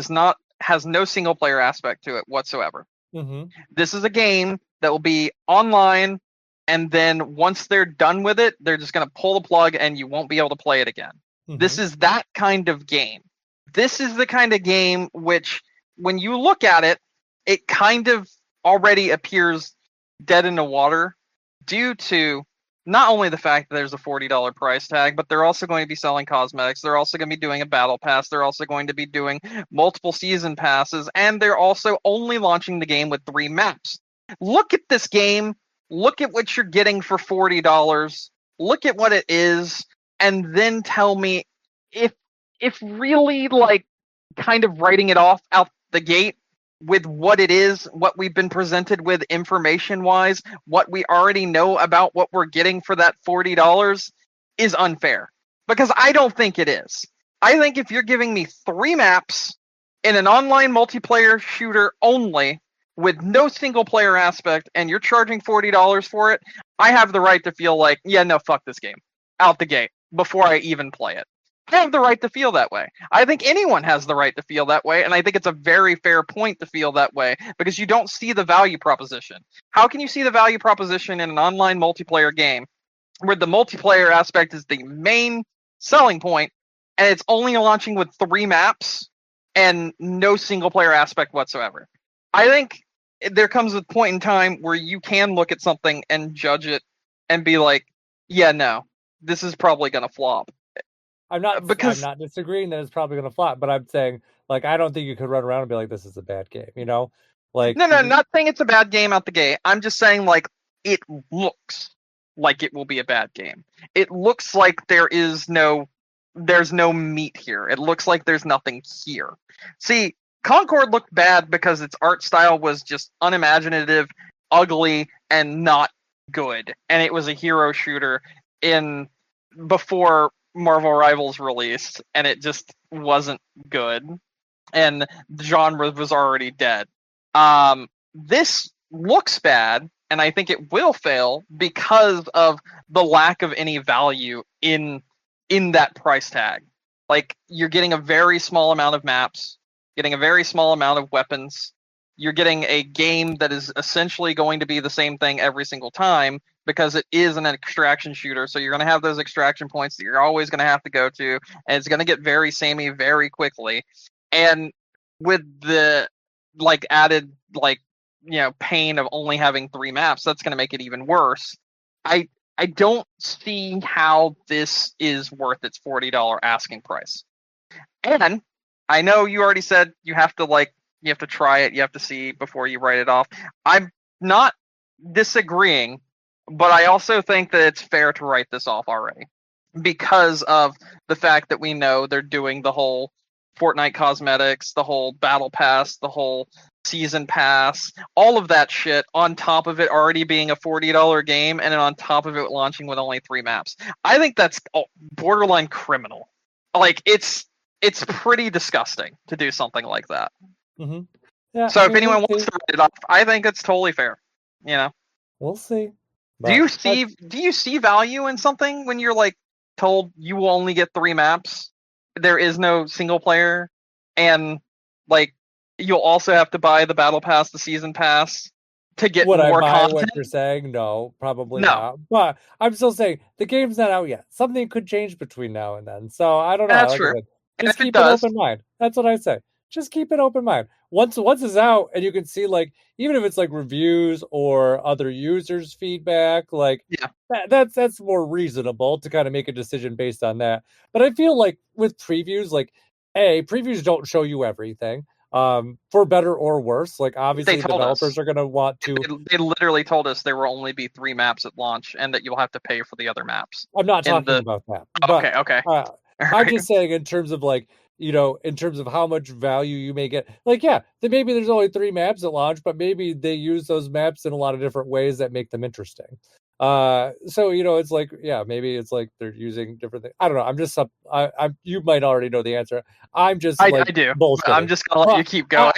has no single player aspect to it whatsoever. Mm-hmm. This is a game that will be online, and then once they're done with it, they're just going to pull the plug and you won't be able to play it again. Mm-hmm. This is that kind of game. This is the kind of game which, when you look at it, it kind of already appears dead in the water due to not only the fact that there's a $40 price tag, but they're also going to be selling cosmetics. They're also going to be doing a battle pass. They're also going to be doing multiple season passes, and they're also only launching the game with 3 maps. Look at this game. Look at what you're getting for $40. Look at what it is, and then tell me if really, like, kind of writing it off out the gate with what it is, what we've been presented with information-wise, what we already know about what we're getting for that $40 is unfair. Because I don't think it is. I think if you're giving me 3 maps in an online multiplayer shooter only, with no single player aspect, and you're charging $40 for it, I have the right to feel like, yeah, no, fuck this game. Out the gate, before I even play it. I have the right to feel that way. I think anyone has the right to feel that way, and I think it's a very fair point to feel that way, because you don't see the value proposition. How can you see the value proposition in an online multiplayer game where the multiplayer aspect is the main selling point, and it's only launching with 3 maps and no single player aspect whatsoever? I think there comes a point in time where you can look at something and judge it and be like, yeah, no, this is probably going to flop. I'm not disagreeing that it's probably going to flop, but I'm saying, like, I don't think you could run around and be like, this is a bad game, you know? Like, no, not saying it's a bad game out the gate. I'm just saying, like, it looks like it will be a bad game. It looks like there's no meat here. It looks like there's nothing here. See, Concord looked bad because its art style was just unimaginative, ugly, and not good. And it was a hero shooter before Marvel Rivals released, and it just wasn't good. And the genre was already dead. This looks bad, and I think it will fail because of the lack of any value in that price tag. Like, you're getting a very small amount of maps, getting a very small amount of weapons. You're getting a game that is essentially going to be the same thing every single time because it is an extraction shooter. So you're going to have those extraction points that you're always going to have to go to, and it's going to get very samey very quickly. And with the added pain of only having 3 maps, that's going to make it even worse. I don't see how this is worth its $40 asking price. And I know you already said you have to try it, you have to see before you write it off. I'm not disagreeing, but I also think that it's fair to write this off already because of the fact that we know they're doing the whole Fortnite cosmetics, the whole battle pass, the whole season pass, all of that shit on top of it already being a $40 game and then on top of it launching with only 3 maps. I think that's borderline criminal. Like it's pretty disgusting to do something like that. Mm-hmm. Yeah, so if anyone wants to write it off, I think it's totally fair. You know, we'll see. Do you see value in something when you're like told you will only get 3 maps? There is no single player, and like you'll also have to buy the battle pass, the season pass to get Would more I buy content. what you're saying? No, probably No. not. But I'm still saying the game's not out yet. Something could change between now and then. So I don't know. That's like true. I said, just keep an open mind. That's what I say. Just keep an open mind. Once it's out, and you can see like even if it's like reviews or other users' feedback, like that's more reasonable to kind of make a decision based on that. But I feel like with previews, like previews don't show you everything. For better or worse, like obviously developers are going to want to. They literally told us there will only be 3 maps at launch, and that you'll have to pay for the other maps. I'm not talking about that. But, okay. I'm just saying in terms of like, in terms of how much value you may get. Like, then maybe there's only 3 maps at launch, but maybe they use those maps in a lot of different ways that make them interesting. So it's like, maybe it's like they're using different things. I don't know. I'm just you might already know the answer. I'm just I do. I'm just gonna let you keep going.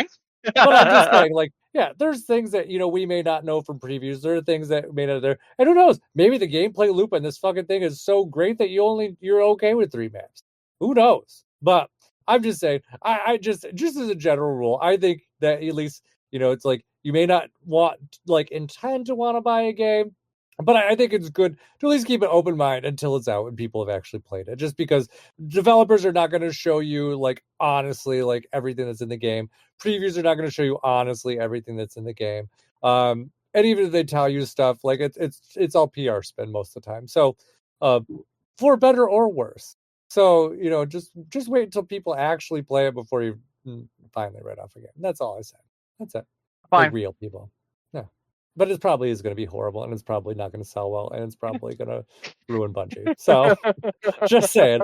But I'm just saying, like, there's things that we may not know from previews. There are things that may not there, and who knows? Maybe the gameplay loop on this fucking thing is so great that you're okay with 3 maps. Who knows? But I'm just saying, I just as a general rule, I think that at least it's like you may not intend to want to buy a game. But I think it's good to at least keep an open mind until it's out and people have actually played it. Just because developers are not going to show you honestly everything that's in the game. Previews are not going to show you honestly everything that's in the game. And even if they tell you stuff, it's all PR spin most of the time. So for better or worse. So just wait until people actually play it before you finally write off again. That's all I said. That's it. Fine. Like real people. Yeah. But it probably is going to be horrible, and it's probably not going to sell well, and it's probably going to ruin Bungie. So, just saying,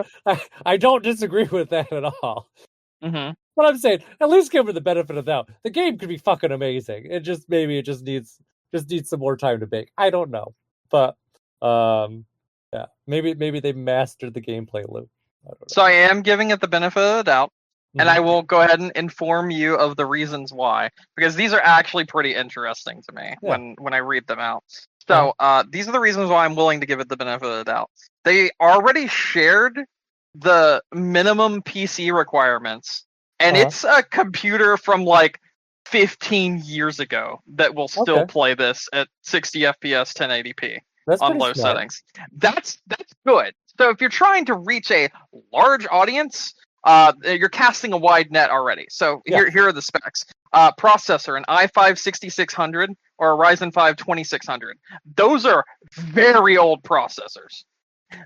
I don't disagree with that at all. Mm-hmm. But I'm saying, at least give it the benefit of the doubt. The game could be fucking amazing. It just needs some more time to bake. I don't know, but maybe they mastered the gameplay loop. So I am giving it the benefit of the doubt. And I will go ahead and inform you of the reasons why, because these are actually pretty interesting to me when I read them out. So these are the reasons why I'm willing to give it the benefit of the doubt. They already shared the minimum PC requirements, and it's a computer from 15 years ago that will still play this at 60 FPS 1080p on low settings. That's good. So if you're trying to reach a large audience, you're casting a wide net already. So here are the specs. Processor, an i5 6600 or a Ryzen 5 2600. Those are very old processors.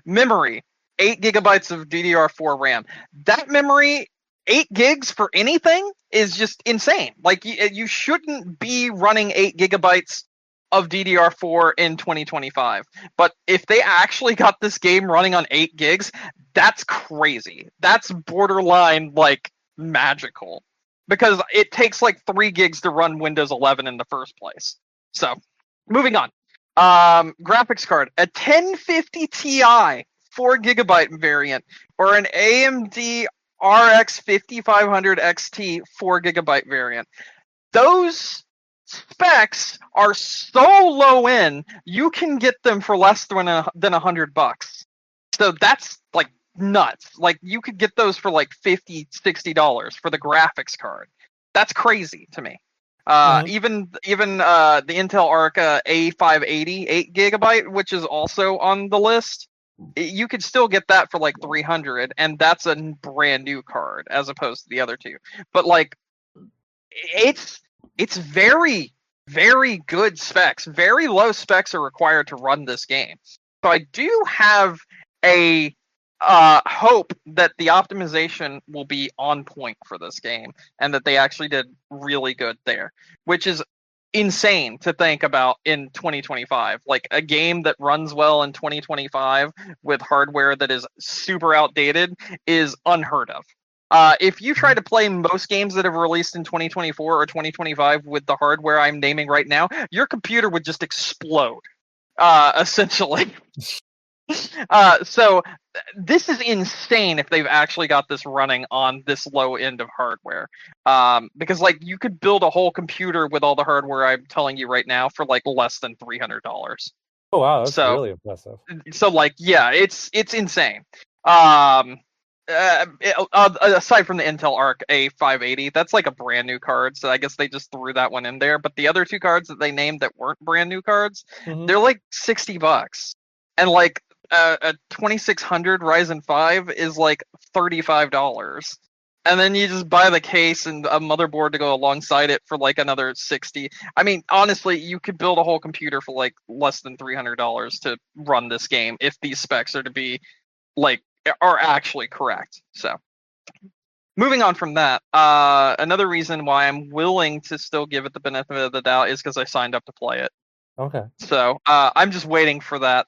Memory, 8 gigabytes of DDR4 RAM. That memory, 8 gigs for anything is just insane. You shouldn't be running 8 gigabytes of DDR4 in 2025. But if they actually got this game running on 8 gigs, that's crazy. That's borderline magical, because it takes 3 gigs to run Windows 11 in the first place. So, moving on. Graphics card, a 1050 Ti 4 gigabyte variant or an AMD RX 5500 XT 4 gigabyte variant. Those specs are so low end, you can get them for less than $100. So that's nuts. You could get those for $50, $60 for the graphics card. That's crazy to me. Even the Intel Arc A580 8 gigabyte, which is also on the list, you could still get that for $300, and that's a brand new card as opposed to the other two. But it's very, very good specs. Very low specs are required to run this game. So I do have a hope that the optimization will be on point for this game and that they actually did really good there, which is insane to think about in 2025. Like a game that runs well in 2025 with hardware that is super outdated is unheard of. If you try to play most games that have released in 2024 or 2025 with the hardware I'm naming right now, your computer would just explode, essentially. So this is insane if they've actually got this running on this low end of hardware. Because like you could build a whole computer with all the hardware I'm telling you right now for like less than $300. Oh wow, that's really impressive. So like yeah, it's insane. Aside from the Intel Arc A580, that's like a brand new card, so I guess they just threw that one in there. But the other two cards that they named that weren't brand new cards, they're like $60, and like a 2600 Ryzen 5 is like $35. And then you just buy the case and a motherboard to go alongside it for like another 60. I mean, honestly, you could build a whole computer for like less than $300 to run this game if these specs are to be like are actually correct. So moving on from that, another reason why I'm willing to still give it the benefit of the doubt is because I signed up to play it. Okay. So I'm just waiting for that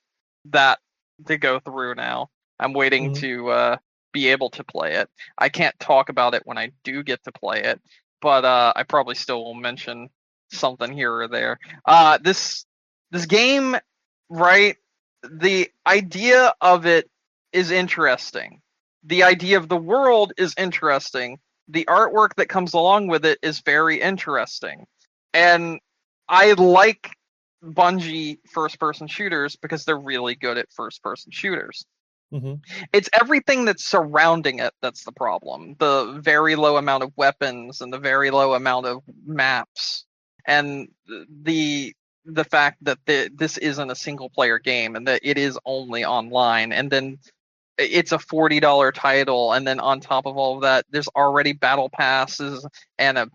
to go through now. I'm waiting to be able to play it. I can't talk about it when I do get to play it, but I probably still will mention something here or there. This game, right? The idea of it is interesting. The idea of the world is interesting. The artwork that comes along with it is very interesting. And I like Bungie first-person shooters because they're really good at first-person shooters. It's everything that's surrounding it that's the problem. The very low amount of weapons and the very low amount of maps and the fact that this isn't a single-player game and that it is only online, and then it's a $40 title, and then on top of all of that, there's already battle passes and a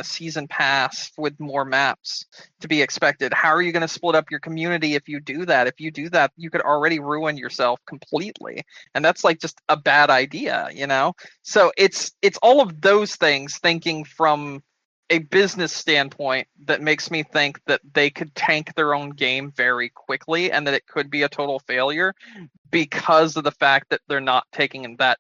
season pass with more maps to be expected. How are you going to split up your community if you do that? If you do that, you could already ruin yourself completely, and that's like just a bad idea, you know? So it's all of those things, thinking from a business standpoint, that makes me think that they could tank their own game very quickly and that it could be a total failure because of the fact that they're not taking that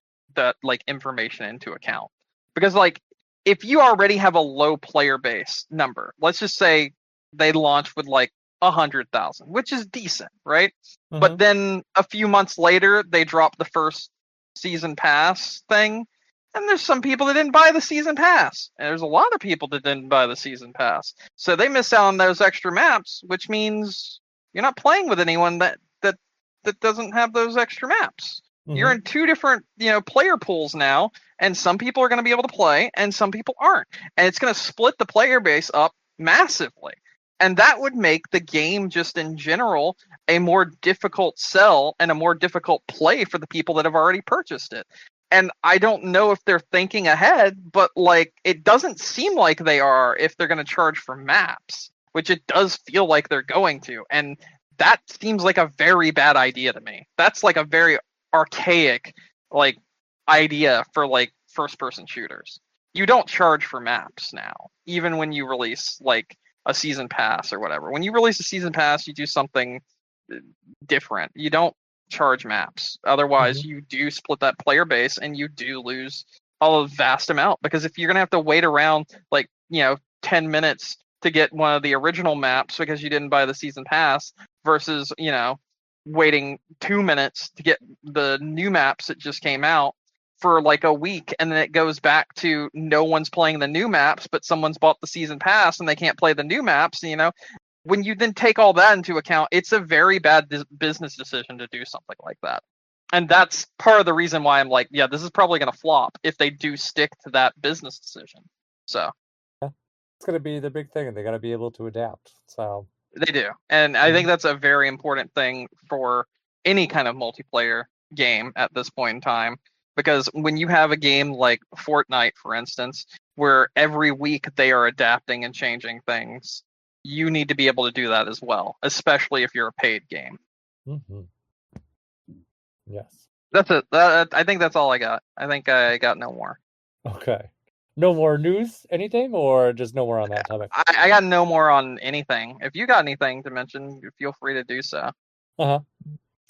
like information into account. Because like if you already have a low player base number, let's just say they launch with like 100,000, which is decent, right? But then a few months later they drop the first season pass thing, and there's some people that didn't buy the season pass, and there's a lot of people that didn't buy the season pass, so they miss out on those extra maps, which means you're not playing with anyone that doesn't have those extra maps. You're in two different, player pools now, and some people are going to be able to play and some people aren't, and it's going to split the player base up massively, and that would make the game just in general a more difficult sell and a more difficult play for the people that have already purchased it. And I don't know if they're thinking ahead, but like it doesn't seem like they are if they're going to charge for maps, which it does feel like they're going to. And that seems like a very bad idea to me. That's like a very archaic like idea for like first-person shooters. You don't charge for maps now, even when you release like a season pass or whatever. When you release a season pass, you do something different. You don't charge maps. Otherwise, you do split that player base and you do lose a vast amount, because if you're going to have to wait around like, 10 minutes to get one of the original maps because you didn't buy the season pass versus, waiting 2 minutes to get the new maps that just came out for like a week, and then it goes back to no one's playing the new maps, but someone's bought the season pass and they can't play the new maps, when you then take all that into account, it's a very bad business decision to do something like that. And that's part of the reason why I'm like, yeah, this is probably going to flop if they do stick to that business decision. So it's going to be the big thing, and they got to be able to adapt. So they do. And I think that's a very important thing for any kind of multiplayer game at this point in time. Because when you have a game like Fortnite, for instance, where every week they are adapting and changing things, you need to be able to do that as well, especially if you're a paid game. Yes. That's it. I think that's all I got. I think I got no more. Okay. No more news, anything, or just no more on that topic? I got no more on anything. If you got anything to mention, feel free to do so. Uh-huh.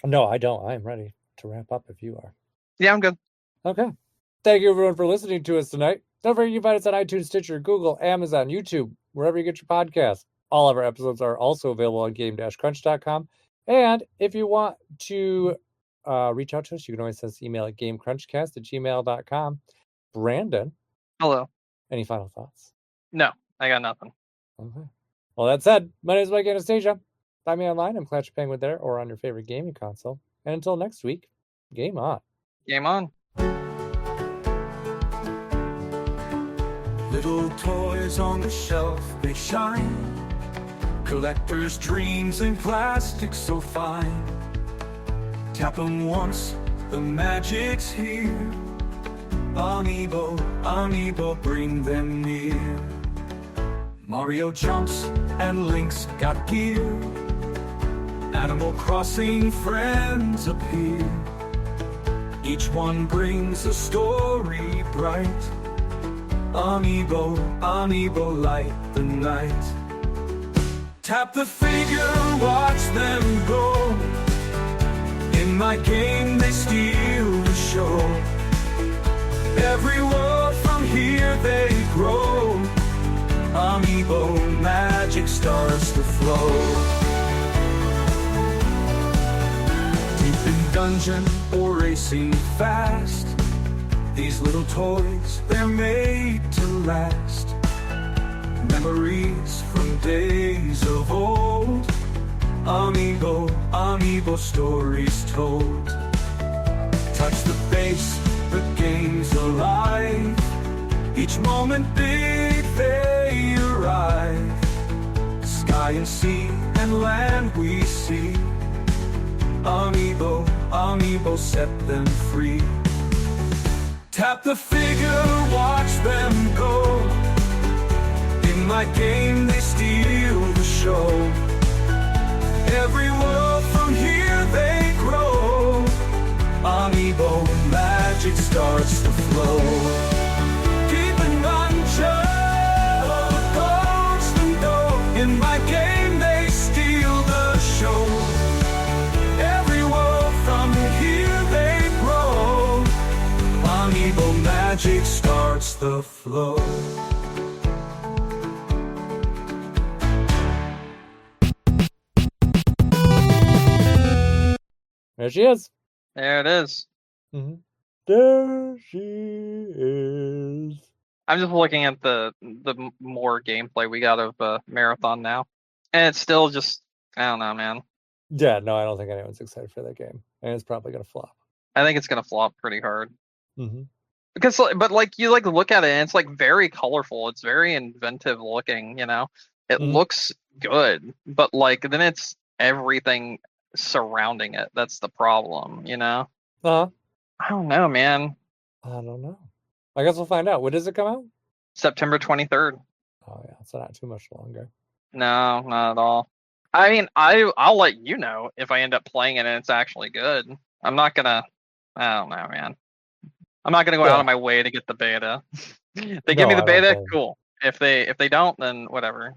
No, I don't. I'm ready to wrap up if you are. Yeah, I'm good. Okay. Thank you, everyone, for listening to us tonight. Don't forget you can find us on iTunes, Stitcher, Google, Amazon, YouTube, wherever you get your podcasts. All of our episodes are also available on game-crunch.com. And if you want to reach out to us, you can always send us an email at gamecrunchcast@gmail.com. Brandon, Hello. any final thoughts? No, I got nothing. Okay. Well, that said, my name is Mike Anastasia. Find me online. I'm Clash of Penguin there or on your favorite gaming console. And until next week, game on. Game on. Little toys on the shelf, they shine. Collector's dreams in plastic so fine. Tap them once, the magic's here. Amiibo, bring them near. Mario jumps and Link's got gear. Animal Crossing friends appear. Each one brings a story bright. Amiibo, light the night. Tap the figure, watch them go. In my game they steal the show. Every world from here they grow. Amiibo, magic starts to flow. Deep in dungeon or racing fast, these little toys, they're made to last. Memories from days of old. Amiibo, stories told. Touch the base, the game's alive. Each moment big, they arrive. Sky and sea and land we see. Amiibo, set them free. Tap the figure, watch them go. In my game they steal the show. Every world from here they grow. Amiibo, magic starts to flow. Deep in dungeon, goes the door. In my game they steal the show. Every world from here they grow. Amiibo, magic starts the flow. There she is. There it is. Mm-hmm. There she is. I'm just looking at the more gameplay we got of Marathon now, and it's still just, I don't know, man. Yeah, no, I don't think anyone's excited for that game, and it's probably gonna flop. I think it's gonna flop pretty hard. Mm-hmm. Because, but like you like look at it, and it's like very colorful. It's very inventive looking. You know, it looks good, but like then it's everything surrounding it. That's the problem. You know. Uh-huh. I don't know, man. I don't know. I guess we'll find out. When does it come out? September 23rd. Oh yeah, it's not too much longer. No, not at all. I mean, I'll let you know if I end up playing it and it's actually good. I'm not gonna. I don't know, man. I'm not gonna go out of my way to get the beta. If they give me the beta, cool. If they don't, then whatever.